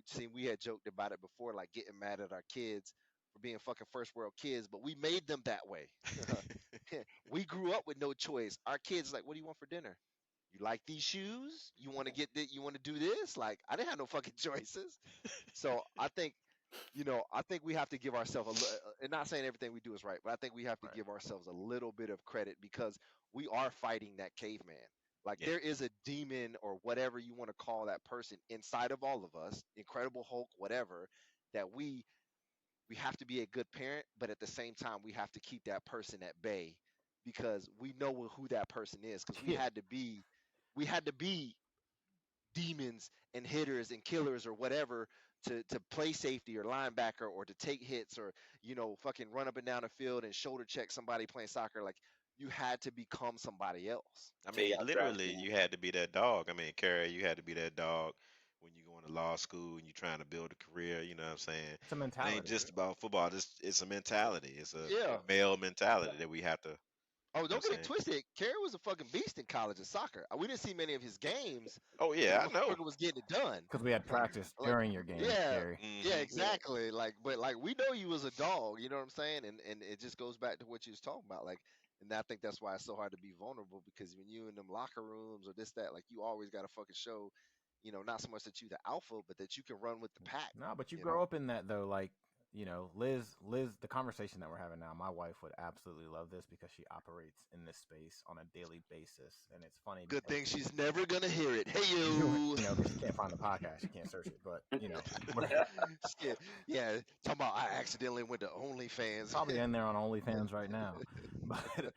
see, we had joked about it before, like getting mad at our kids for being fucking first world kids, but we made them that way. We grew up with no choice. Our kids like, what do you want for dinner? You like these shoes? You want to get this? You want to do this? Like, I didn't have no fucking choices. So I think we have to give ourselves and not saying everything we do is right, but I think we have to Right. give ourselves a little bit of credit because we are fighting that caveman. Like Yeah. there is a demon or whatever you want to call that person inside of all of us, Incredible Hulk, whatever, that we have to be a good parent, but at the same time we have to keep that person at bay because we know who that person is because Yeah. we had to be demons and hitters and killers or whatever to play safety or linebacker or to take hits or fucking run up and down the field and shoulder check somebody playing soccer. Like you had to become somebody else. I They mean, got literally, drafted. you had to be that dog. I mean, Carrie, you had to be that dog when you going to law school and you're trying to build a career. You know what I'm saying? It's a It mentality. ain't just about football. It's a mentality. It's a Yeah. male mentality that we have to. Oh, You know don't what get I'm it saying? twisted. Kerry was a fucking beast in college at soccer. We didn't see many of his games, Oh but yeah, the I know. motherfucker was getting it done. Because we had practice Like, during your game, yeah, Gary. yeah, Hmm. exactly. Like, but like we know you was a dog. You know what I'm saying? And it just goes back to what you was talking about. Like, and I think that's why it's so hard to be vulnerable because when you in them locker rooms or this that, like you always got to fucking show, not so much that you the alpha, but that you can run with the pack. No, but you You grow know? up in that though. Like, Liz, the conversation that we're having now, my wife would absolutely love this because she operates in this space on a daily basis, and it's funny. Good because thing she's never gonna hear it. Hey you you. know, because you can't find the podcast, you can't search it. But we're Shit. Yeah, talking about I accidentally went to OnlyFans. probably in there on OnlyFans right now, but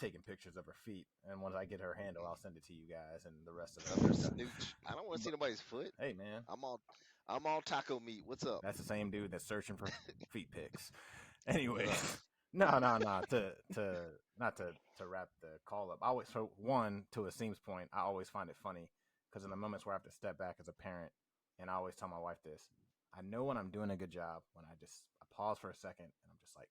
taking pictures of her feet. And once I get her handle, I'll send it to you guys and the rest of Of her us. snooch. I don't want to see nobody's foot. Hey man, I'm all taco meat. What's up? that's the same dude that's searching for feet pics. Anyway, Ugh. no. To not to wrap the call up. I always, so one, to Asim's point, I always find it funny because in the moments where I have to step back as a parent, and I always tell my wife this, I know when I'm doing a good job when I pause for a second and I'm just like,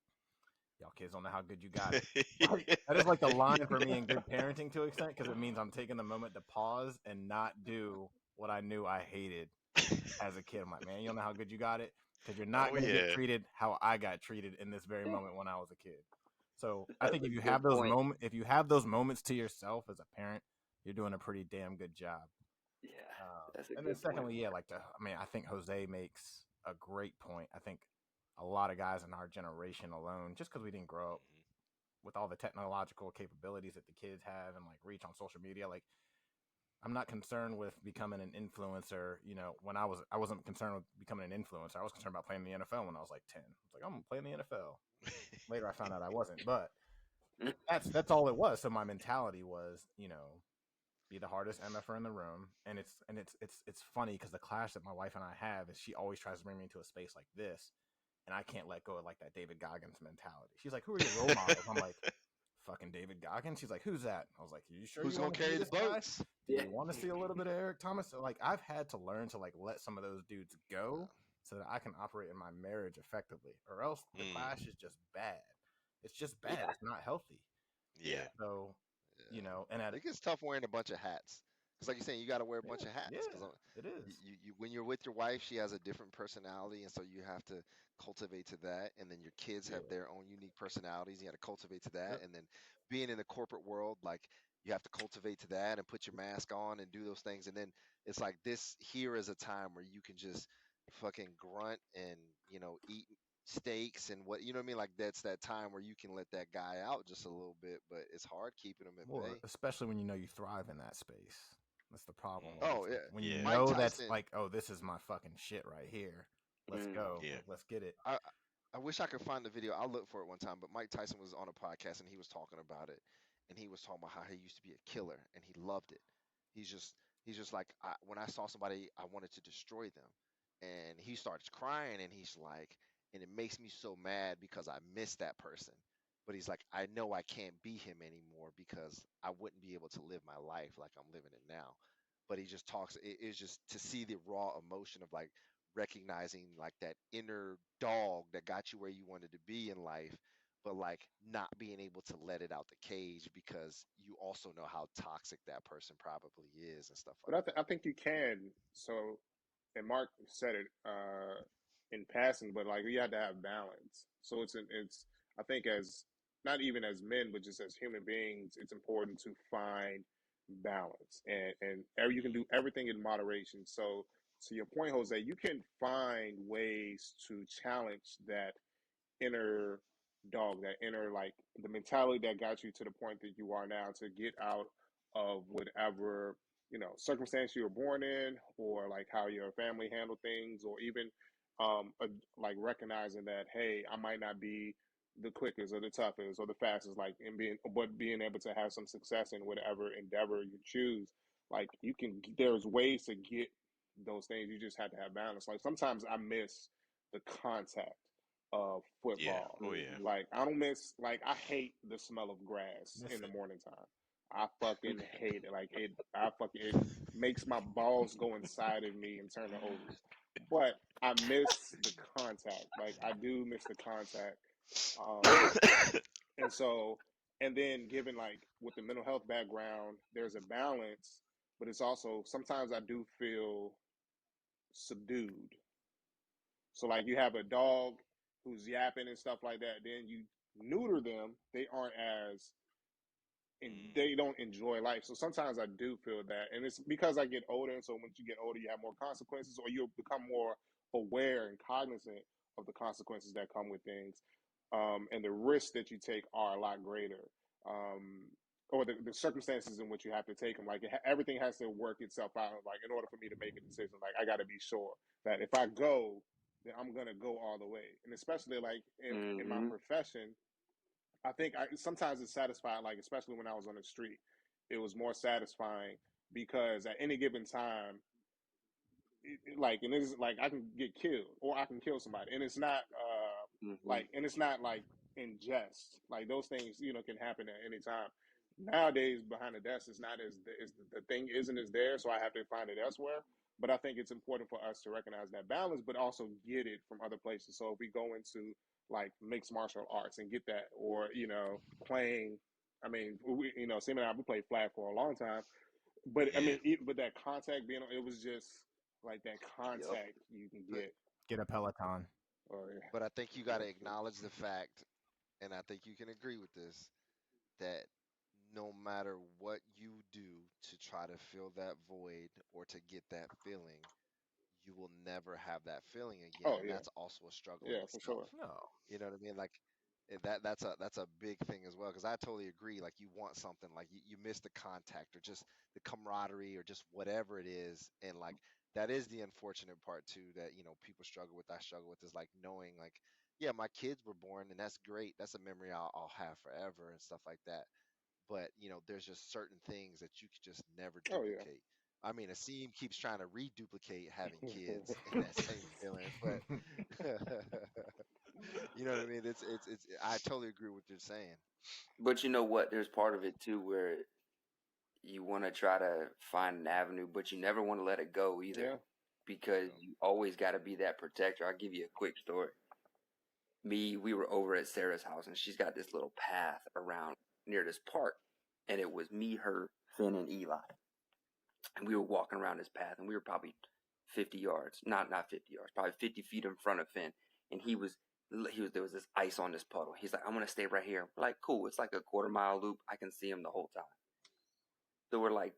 y'all kids don't know how good you got it. Like, that is like the line for me in good parenting to an extent because it means I'm taking the moment to pause and not do what I knew I hated as a kid. I'm like, man, you don't know how good you got it because you're not Oh going to get yeah. treated how I got treated in this very moment when I was a kid. So I That's think a if you good have those point. if you have those moments to yourself as a parent, you're doing a pretty damn good job. Yeah, that's a And good then secondly, point. yeah, I think Jose makes a great point. I think a lot of guys in our generation alone, just because we didn't grow up with all the technological capabilities that the kids have and like reach on social media, like I'm not concerned with becoming an influencer. When I wasn't concerned with becoming an influencer. I was concerned about playing in the NFL when I was like 10. I was like, I'm playing the NFL. Later, I found out I wasn't, but that's all it was. So my mentality was, be the hardest MFer in the room, and it's funny because the clash that my wife and I have is she always tries to bring me into a space like this, and I can't let go of like that David Goggins mentality. She's like, "Who are your role models?" I'm like, "Fucking David Goggins." She's like, "Who's that?" I was like, "You sure Who's you gonna want to see carry the this guy? boats? Do you want to see a little bit of Eric Thomas?" So, like, I've had to learn to like let some of those dudes go so that I can operate in my marriage effectively, or else the clash is just bad. It's just bad. Yeah. It's not healthy. Yeah. So, and I think it's tough wearing a bunch of hats. Cause like you're saying, you got to wear a bunch of hats. yeah, Cause it is. when you're with your wife, she has a different personality, and so you have to cultivate to that. And then your kids have their own unique personalities. You got to cultivate to that. Yep. And then being in the corporate world, like you have to cultivate to that and put your mask on and do those things. And then it's like this here is a time where you can just fucking grunt and eat steaks and what what I mean. Like that's that time where you can let that guy out just a little bit, but it's hard keeping him at Well, bay. especially when you know you thrive in that space. That's the problem. Oh It's yeah, like when you Yeah. Mike know that's Tyson. like, oh, this is my fucking shit right here. Let's go. Yeah. Like, let's get it. I wish I could find the video. I'll look for it one time. But Mike Tyson was on a podcast and he was talking about it, and he was talking about how he used to be a killer and he loved it. He's just he's just like when I saw somebody, I wanted to destroy them, and he starts crying and he's like, and it makes me so mad because I miss that person. But he's like, I know I can't be him anymore because I wouldn't be able to live my life like I'm living it now. But he just talks. It's just to see the raw emotion of like recognizing like that inner dog that got you where you wanted to be in life, but like not being able to let it out the cage because you also know how toxic that person probably is and stuff But like that. I think you can. So and Mark said it in passing, but like you have to have balance. So it's I think as not even as men, but just as human beings, it's important to find balance, and you can do everything in moderation. So to your point, Jose, you can find ways to challenge that inner dog, that inner, like, the mentality that got you to the point that you are now, to get out of whatever, circumstance you were born in, or like how your family handled things, or even like recognizing that, hey, I might not be the quickest or the toughest or the fastest, like, but being able to have some success in whatever endeavor you choose. Like, there's ways to get those things. You just have to have balance. Like, sometimes I miss the contact of Yeah. football. Oh yeah. Like, I don't miss, like, I hate the smell of grass in the morning time. I fucking hate it. Like, it makes my balls go inside of me and turn to ovaries. But I miss the contact. Like, I do miss the contact. And so, and then given, like, with the mental health background, there's a balance, but it's also, sometimes I do feel subdued. So, like, you have a dog who's yapping and stuff like that, then you neuter them, they aren't as, and they don't enjoy life. So sometimes I do feel that, and it's because I get older. And so once you get older, you have more consequences, or you become more aware and cognizant of the consequences that come with things, and the risks that you take are a lot greater, or the circumstances in which you have to take them. Like, everything has to work itself out. Like, in order for me to make a decision, like, I got to be sure that if I go, then I'm gonna go all the way. And especially, like, in my profession, I think sometimes it's satisfying, like, especially when I was on the street, it was more satisfying because at any given time, like, and it's like I can get killed or I can kill somebody, and it's not like, and it's not like in jest. Like, those things, can happen at any time. Nowadays, behind the desk, it's not the thing isn't as there, so I have to find it elsewhere. But I think it's important for us to recognize that balance, but also get it from other places. So if we go into, like, mixed martial arts and get that, or playing, I mean, Sam and I, we played flag for a long time, but I Yeah. mean, but that contact being, it was just like that contact you can Get a Peloton. But I think you got to acknowledge the fact, and I think you can agree with this, that no matter what you do to try to fill that void or to get that feeling, you will never have that feeling again, Oh and yeah, that's also a struggle in yeah, for itself. sure. No. You know what I mean? Like, that's a big thing as well, because I totally agree. Like, you want something, like, you miss the contact or just the camaraderie or just whatever it is, and like, that is the unfortunate part too, that people struggle with. I struggle with, is like knowing, like, yeah, my kids were born, and that's great. That's a memory I'll have forever and stuff like that. But there's just certain things that you could just never Oh yeah. duplicate. I mean, Asim keeps trying to reduplicate having kids and that same feeling, but you know what I mean? It's. I totally agree with what you're saying. But you know what? There's part of it too where you want to try to find an avenue, but you never want to let it go either, Yeah. because you always got to be that protector. I'll give you a quick story. We were over at Sarah's house, and she's got this little path around near this park, and it was me, her, Finn, and Eli, and we were walking around this path, and we were probably 50 yards, not 50 yards, probably 50 feet in front of Finn, and there was this ice on this puddle. He's like, I'm gonna stay right here. We're like, cool. It's like a quarter-mile loop. I can see him the whole time. So we're like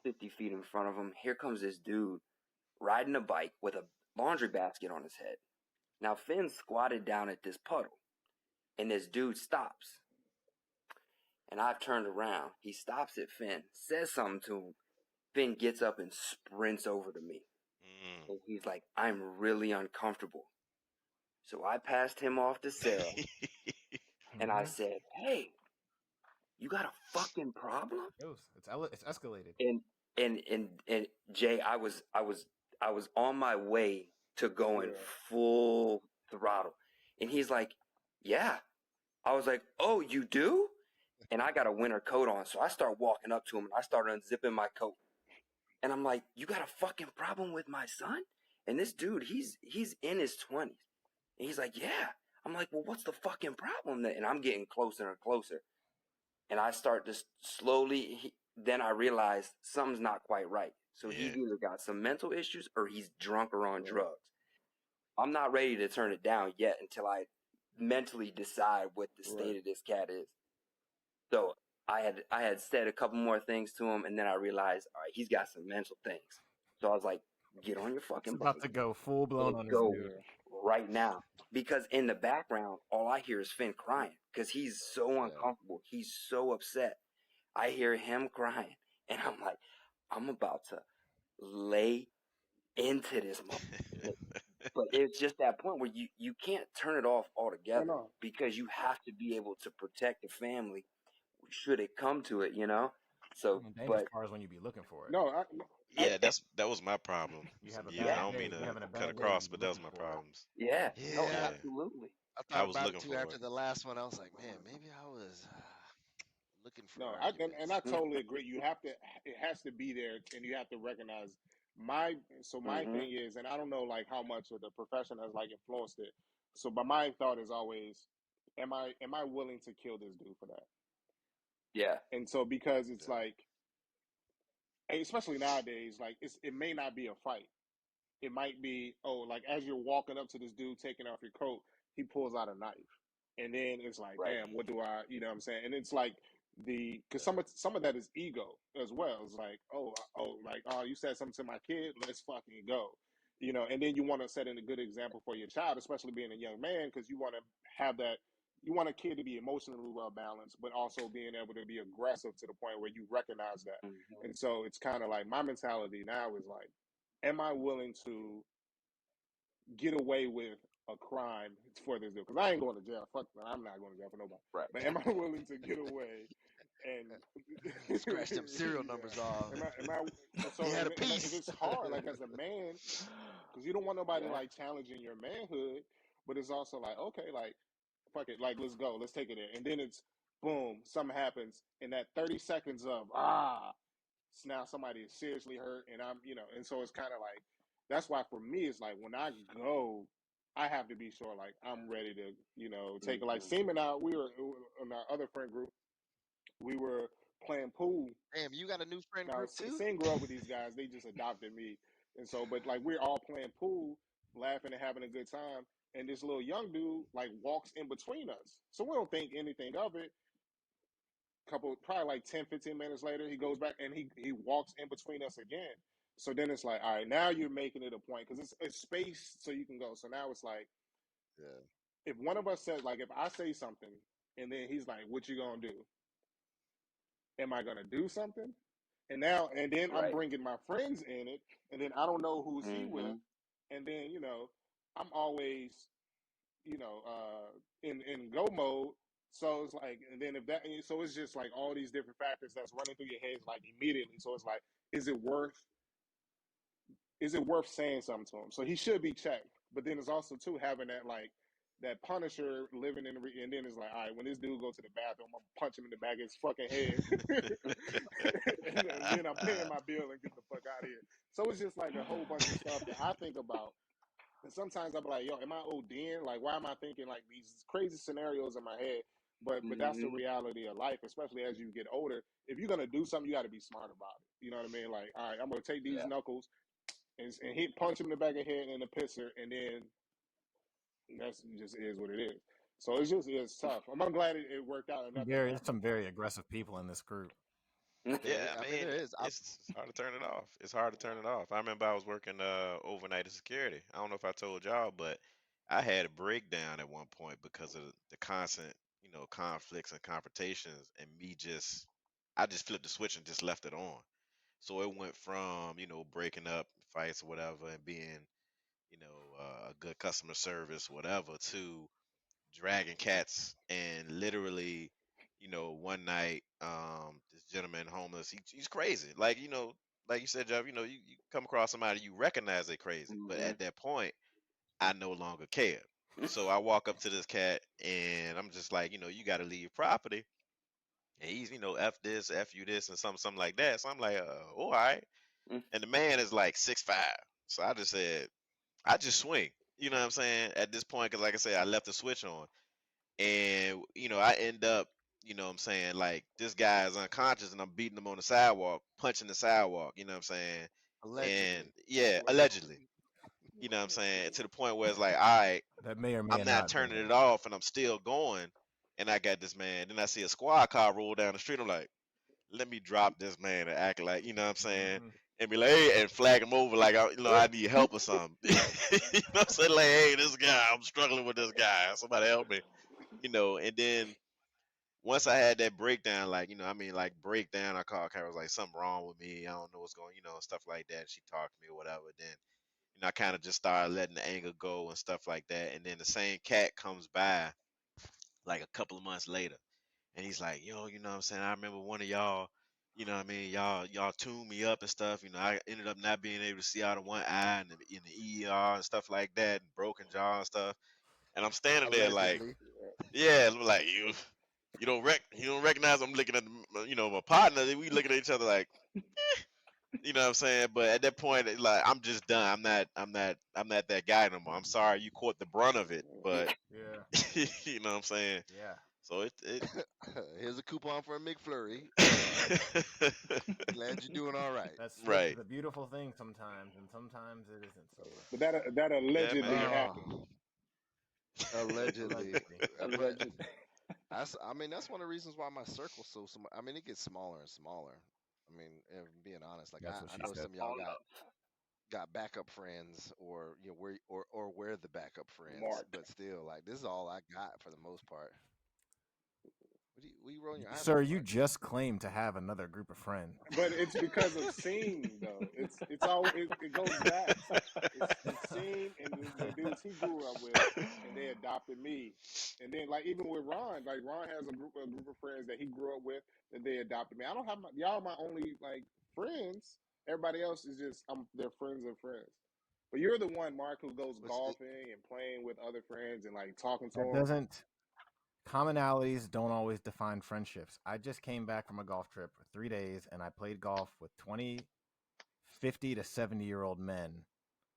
50 feet in front of him. Here comes this dude riding a bike with a laundry basket on his head. Now Finn's squatted down at this puddle, and this dude stops. And I've turned around. He stops at Finn, says something to him. Finn gets up and sprints over to me. And he's like, I'm really uncomfortable. So I passed him off to Sarah, and I said, hey, you got a fucking problem? It's escalated. And Jay, I was on my way to going full throttle, and he's like, yeah. I was like, oh, you do? And I got a winter coat on, so I start walking up to him, and I start unzipping my coat, and I'm like, you got a fucking problem with my son? And this dude, he's in his 20s, and he's like, yeah. I'm like, well, what's the fucking problem then? And I'm getting closer and closer, and I start to slowly. Then I realize something's not quite right. So Yeah. he's either got some mental issues or he's drunk or on drugs. I'm not ready to turn it down yet until I mentally decide what the state of this cat is. So I had said a couple more things to him, and then I realized, all right, he's got some mental things. So I was like, get on your fucking It's about bike. to go full blown on Let's go this dude. right now. Because in the background, all I hear is Finn crying because he's so uncomfortable. He's so upset. I hear him crying, and I'm like, I'm about to lay into this motherfucker. But it's just that point where you can't turn it off altogether because you have to be able to protect the family should it come to it, you know? So, dangerous cars when you be looking for it. No, Yeah, that was my problem. You have a I don't bad mean day. to You having a cut bad day. across, you but that was looking my for it. problems. Yeah. No, Yeah. absolutely. I I thought was about it looking too for after it. the last one. I was like, man, maybe I was looking for no, arguments. and I totally agree. You have to, it has to be there, and you have to recognize my thing is, and I don't know like how much of the profession has like influenced it. So, but my thought is always, am I willing to kill this dude for that? Yeah. And so because it's like, especially nowadays, like it may not be a fight. It might be, like as you're walking up to this dude taking off your coat, he pulls out a knife. And then it's like, damn, what do I, you know what I'm saying? And it's like because some of that is ego as well. It's like, you said something to my kid, let's fucking go. You know, and then you want to set in a good example for your child, especially being a young man, because you want to have that, you want a kid to be emotionally well balanced, but also being able to be aggressive to the point where you recognize that. And so it's kind of like my mentality now is like, am I willing to get away with a crime for this dude? Because I ain't going to jail. Fuck, I'm not going to jail for nobody. Right. But am I willing to get away and scratch them serial numbers off? Am I? So He had a and piece. it's hard, like as a man, because you don't want nobody like challenging your manhood. But it's also like, okay, like fuck it, like let's go, let's take it there. And then it's boom, something happens in that 30 seconds of now somebody is seriously hurt, and I'm, and so it's kind of like, that's why for me it's like when I go, I have to be sure like I'm ready to, take it. Like Seaman out, we were in our other friend group, we were playing pool. Damn, you got a new friend Now group too? Sean grew up with these guys, they just adopted me, and so but like we're all playing pool, laughing and having a good time, and this little young dude like walks in between us, so we don't think anything of it. Probably like 10-15 minutes later, he goes back and he walks in between us again. So then it's like, all right, now you're making it a point because it's space so you can go. So now it's like, if one of us says, like, if I say something and then he's like, what you gonna do? Am I gonna do something? And then I'm bringing my friends in it, and then I don't know who's he with, and then I'm always in go mode. So it's like, and then so it's just like all these different factors that's running through your head like immediately. So it's like, is it worth saying something to him? So he should be checked. But then it's also too having that like that Punisher living in and then it's like, all right, when this dude goes to the bathroom, I'm gonna punch him in the back of his fucking head, and then I'm paying my bill and get the fuck out of here. So it's just like a whole bunch of stuff that I think about. And sometimes I'm like, yo, am I ODing? Like, why am I thinking like these crazy scenarios in my head? But that's the reality of life, especially as you get older. If you're gonna do something, you got to be smart about it. You know what I mean? Like, all right, I'm gonna take these knuckles and hit punch him in the back of the head and the pisser, and then that's just is what it is. So it's tough. I'm glad it worked out. There's some very aggressive people in this group. Yeah, I mean there is. it's hard to turn it off. It's hard to turn it off. I remember I was working overnight as security. I don't know if I told y'all, but I had a breakdown at one point because of the constant, conflicts and confrontations, and I just flipped the switch and just left it on. So it went from, breaking up fights or whatever and being, a good customer service, whatever, to dragging cats and literally, one night, this gentleman homeless, he's crazy. Like, like you said, Jeff, you come across somebody you recognize they crazy, but at that point, I no longer care. So I walk up to this cat and I'm just like, you got to leave property. And he's, F this, F you this, and something like that. So I'm like, all right. And the man is like 6'5". So I just said, I just swing. You know what I'm saying? At this point, because like I said, I left the switch on. And, I end up, what I'm saying, like, this guy is unconscious and I'm beating him on the sidewalk, punching the sidewalk, you know what I'm saying? And Allegedly. yeah, Well, allegedly. You know what I'm saying? To the point where it's like, all right, That may or may I'm not not turning been it off and I'm still going. And I got this man. Then I see a squad car roll down the street. I'm like, let me drop this man and act like, you know what I'm saying? Mhm. And be like, hey, and flag him over like, I need help or something. You know what I'm saying? Like, hey, this guy, I'm struggling with this guy. Somebody help me. And then once I had that breakdown, like, like breakdown, I called Kara, was like, something wrong with me. I don't know what's going, stuff like that. She talked to me or whatever. Then, I kind of just started letting the anger go and stuff like that. And then the same cat comes by like a couple of months later. And he's like, yo, you know what I'm saying? I remember one of y'all, y'all tuned me up and stuff. I ended up not being able to see out of one eye and in the ER and stuff like that, and broken jaw and stuff. And I'm standing there like, Allegedly. yeah, I'm like you don't recognize I'm looking at my partner. We looking at each other like, you know what I'm saying? But at that point, like I'm just done. I'm not that guy no more. I'm sorry you caught the brunt of it, but Yeah. you know what I'm saying? Yeah. So it Here's a coupon for a McFlurry. Glad you're doing all right. That's right. the beautiful thing sometimes, and sometimes it isn't so. but that Yeah, allegedly man. happened. Allegedly. Allegedly. But Alleged. that's one of the reasons why my circle's so small. I mean, it gets smaller and smaller. I mean, if I'm being honest, like That's what I she know said. some of y'all got backup friends, or where or we're the backup friends, Mark. but still, like this is all I got for the most part. What you rolling your eyes Sir, for, you Mark? just claimed to have another group of friends. But it's because of seeing though. It's all it goes back. It's seeing and the dudes he grew up with, and they adopted me. And then like even with Ron, like Ron has a group of friends that he grew up with that they adopted me. I don't have y'all are my only like friends. Everybody else is just their friends of friends. But you're the one, Mark, who goes What's it, golfing and playing with other friends and like talking to That them. doesn't. Commonalities don't always define friendships. I just came back from a golf trip for 3 days and I played golf with 20, 50 to 70-year-old men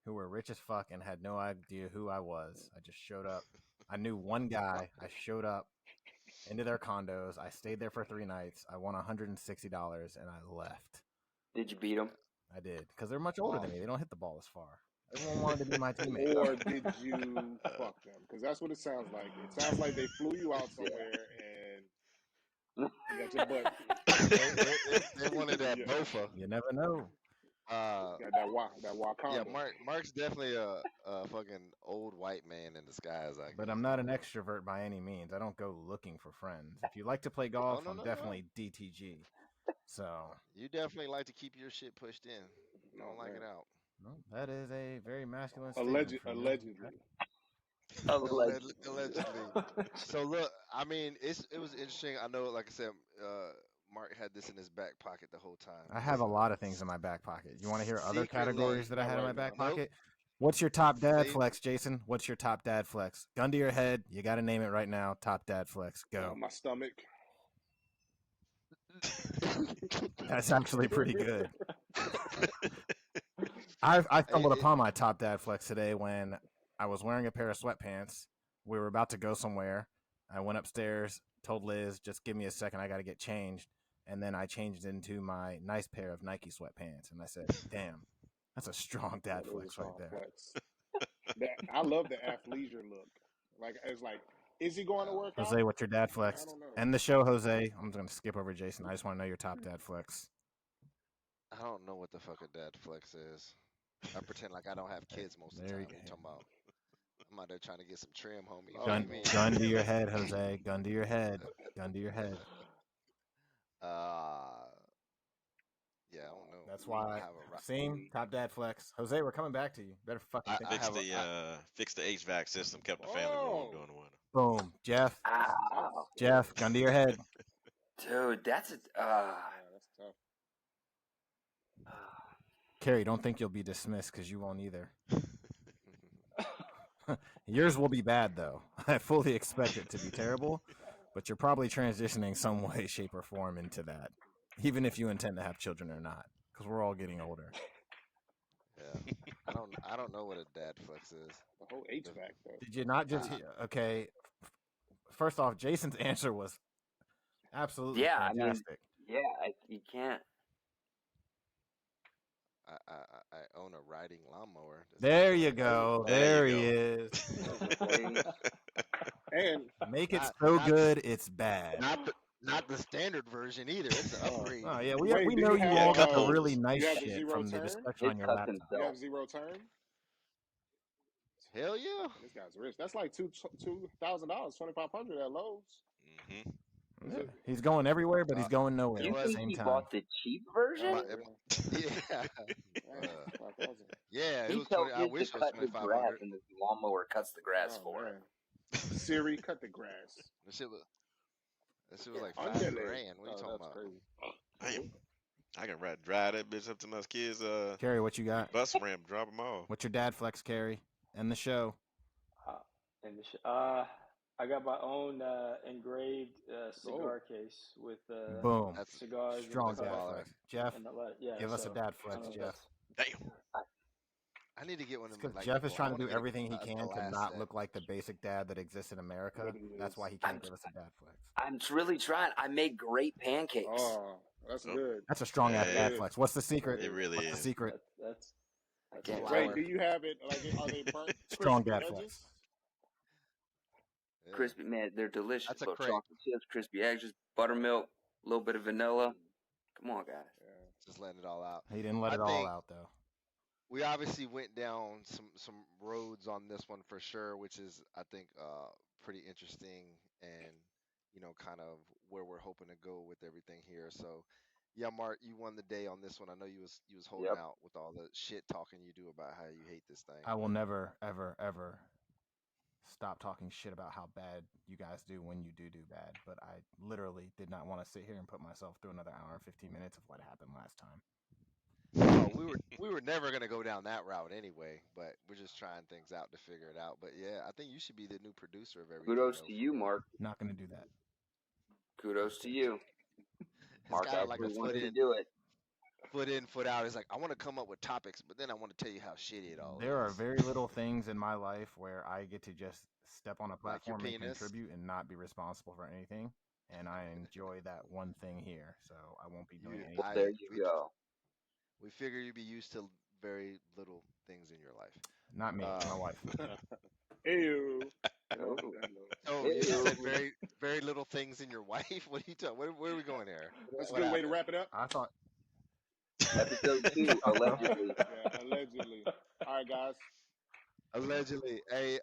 who were rich as fuck and had no idea who I was. I just showed up. I knew one guy. I showed up into their condos. I stayed there for 3 nights. I won $160 and I left. Did you beat them? I did because they're much older than me. They don't hit the ball as far. Everyone wanted to be my teammate. Or did you fuck them? Because that's what it sounds like. It sounds like they flew you out somewhere and you got your butt. they wanted that Yeah, bofa. You never know. got that Yeah, Wakanda. Mark's definitely a fucking old white man in disguise, I But guess. I'm not an extrovert by any means. I don't go looking for friends. If you like to play Oh golf, no I'm no no! definitely DTG. So, You definitely like to keep your shit pushed in. You Oh don't like man, it out. well, that is a very masculine statement from you. Okay. allegedly. Allegedly. So look, I mean, it was interesting. I know, like I said, Mark had this in his back pocket the whole time. I have a lot of things in my back pocket. You want to hear other Secretly, categories that I Not had in my right back now. nope. pocket? What's your top dad Save. flex, Jason? What's your top dad flex? Gun to your head. You got to name it right now. Top dad flex. Go. My stomach. That's actually pretty good. I stumbled upon my top dad flex today when I was wearing a pair of sweatpants. We were about to go somewhere. I went upstairs, told Liz, just give me a second, I got to get changed. And then I changed into my nice pair of Nike sweatpants. And I said, damn, that's a strong dad That is a flex right strong there. flex. I love the athleisure look. Like it's like, is he going to work out? Jose, what's your dad I flex? don't know. End the show, Jose. I'm going to skip over Jason. I just want to know your top dad flex. I don't know what the fuck a dad flex is. I pretend like I don't have kids most of the There time. you You go. talking about? I'm out there trying to get some trim, homie. Oh, Fuck Gun, you mean? gun to your head, Jose. Gun to your head. Gun to your head. Yeah, I don't know. That's why. I have a Same top dad flex. Jose, we're coming back to you. Better fucking think. I have a Fix the HVAC system, kept the family warm Oh, during the winter. Boom, Jeff. Ow. Jeff, gun to your head. Dude, that's a. that's tough. Carrie, don't think you'll be dismissed because you won't either. Yours will be bad though. I fully expect it to be terrible, but you're probably transitioning some way, shape, or form into that, even if you intend to have children or not, because we're all getting older. Yeah, I don't know what a dad flex is. The whole HVAC though. Did you not just hear? Okay, first off, Jason's answer was absolutely Yeah, I mean, fantastic. yeah, you can't. I own a riding lawnmower. There you go. There you There he go. is. And Make it Not so not good, it's bad. not the standard version either. It's an upgrade. Oh yeah, wait, we do know you you have all got the cutoffs. really nice you have the shit zero from the turn? discussion It on your cuts laptop. You himself. have zero turn? Hell yeah. This guy's rich. That's like $2,000, $2,500 at Lowe's. Hmm. Is Yeah. it? He's going everywhere, but he's going nowhere You at the think same he time. bought the cheap version? Oh, Yeah. yeah. Yeah, it He was tells 20. I his wish to it was cut his 2,500. grass, and the lawnmower cuts the grass Oh, for man. him. Siri, cut the grass. That shit was like Underlay. $5,000. What are you talking That's about? crazy. Damn. I can drive that bitch up to my kids' Carrie, what you got? bus ramp, drop them off. What's your dad flex, Carrie? End the show. And I got my own engraved cigar case with Boom. That's cigars. Strong and dad baller. flex. Jeff, and yeah, give us a so, dad flex, Jeff. Damn. I need to get one of them. Because Like, Jeff is I trying to wanna do get everything he a can to glass not set. look like the basic dad that exists in America. What it That's why he is. can't give us a dad flex. I'm really trying. I make great pancakes. Oh, that's good. That's a strong ass Yeah, dad it flex. What's the secret? It really What's the is. secret? That's can't Flour. Wait, do you have it? Like, are they burnt? Strong crispy dad edges? flex. Yeah. Crispy, man, they're delicious. That's a Little crate. chocolate chips, crispy eggs, just buttermilk, a little bit of vanilla. Come on, guys. Just letting it all out. He didn't let I it all think- out though. We obviously went down some roads on this one for sure, which is I think pretty interesting and kind of where we're hoping to go with everything here. So yeah, Mark, you won the day on this one. I know you was holding Yep. out with all the shit talking you do about how you hate this thing. I will never, ever, ever stop talking shit about how bad you guys do when you do bad. But I literally did not want to sit here and put myself through another hour and 15 minutes of what happened last time. No, we were never gonna go down that route anyway, but we're just trying things out to figure it out. But yeah, I think you should be the new producer of everything. Kudos though, to for you, real. Mark. Not going to do that. Kudos to you. It's Mark kind of like actually a wanted to do it. foot in, foot out. It's like I want to come up with topics, but then I want to tell you how shitty it all There are is. very little things in my life where I get to just step on a Like your platform and penis? contribute and not be responsible for anything. And I enjoy that one thing here. So I won't be doing You- anything. Well, there you we- go. We figure you'd be used to very little things in your life. Not me, my Um, wife. Ew. Oh. Oh, you just said Ew. very, very little things in your wife. What are you talking? Where are we going here? That's a What good way to happened? wrap it up. I thought Episode 2, allegedly. Yeah, allegedly. All right, guys. Allegedly. Hey,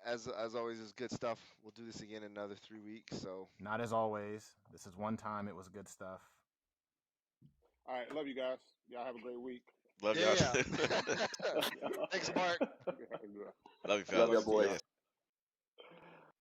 as always, it's good stuff. We'll do this again in another 3 weeks. So not as always. This is one time. It was good stuff. All right, love you guys. Y'all have a great week. Love yeah. y'all. Thanks, Mark. Love you, Love fellas. y'all, boys. Yeah.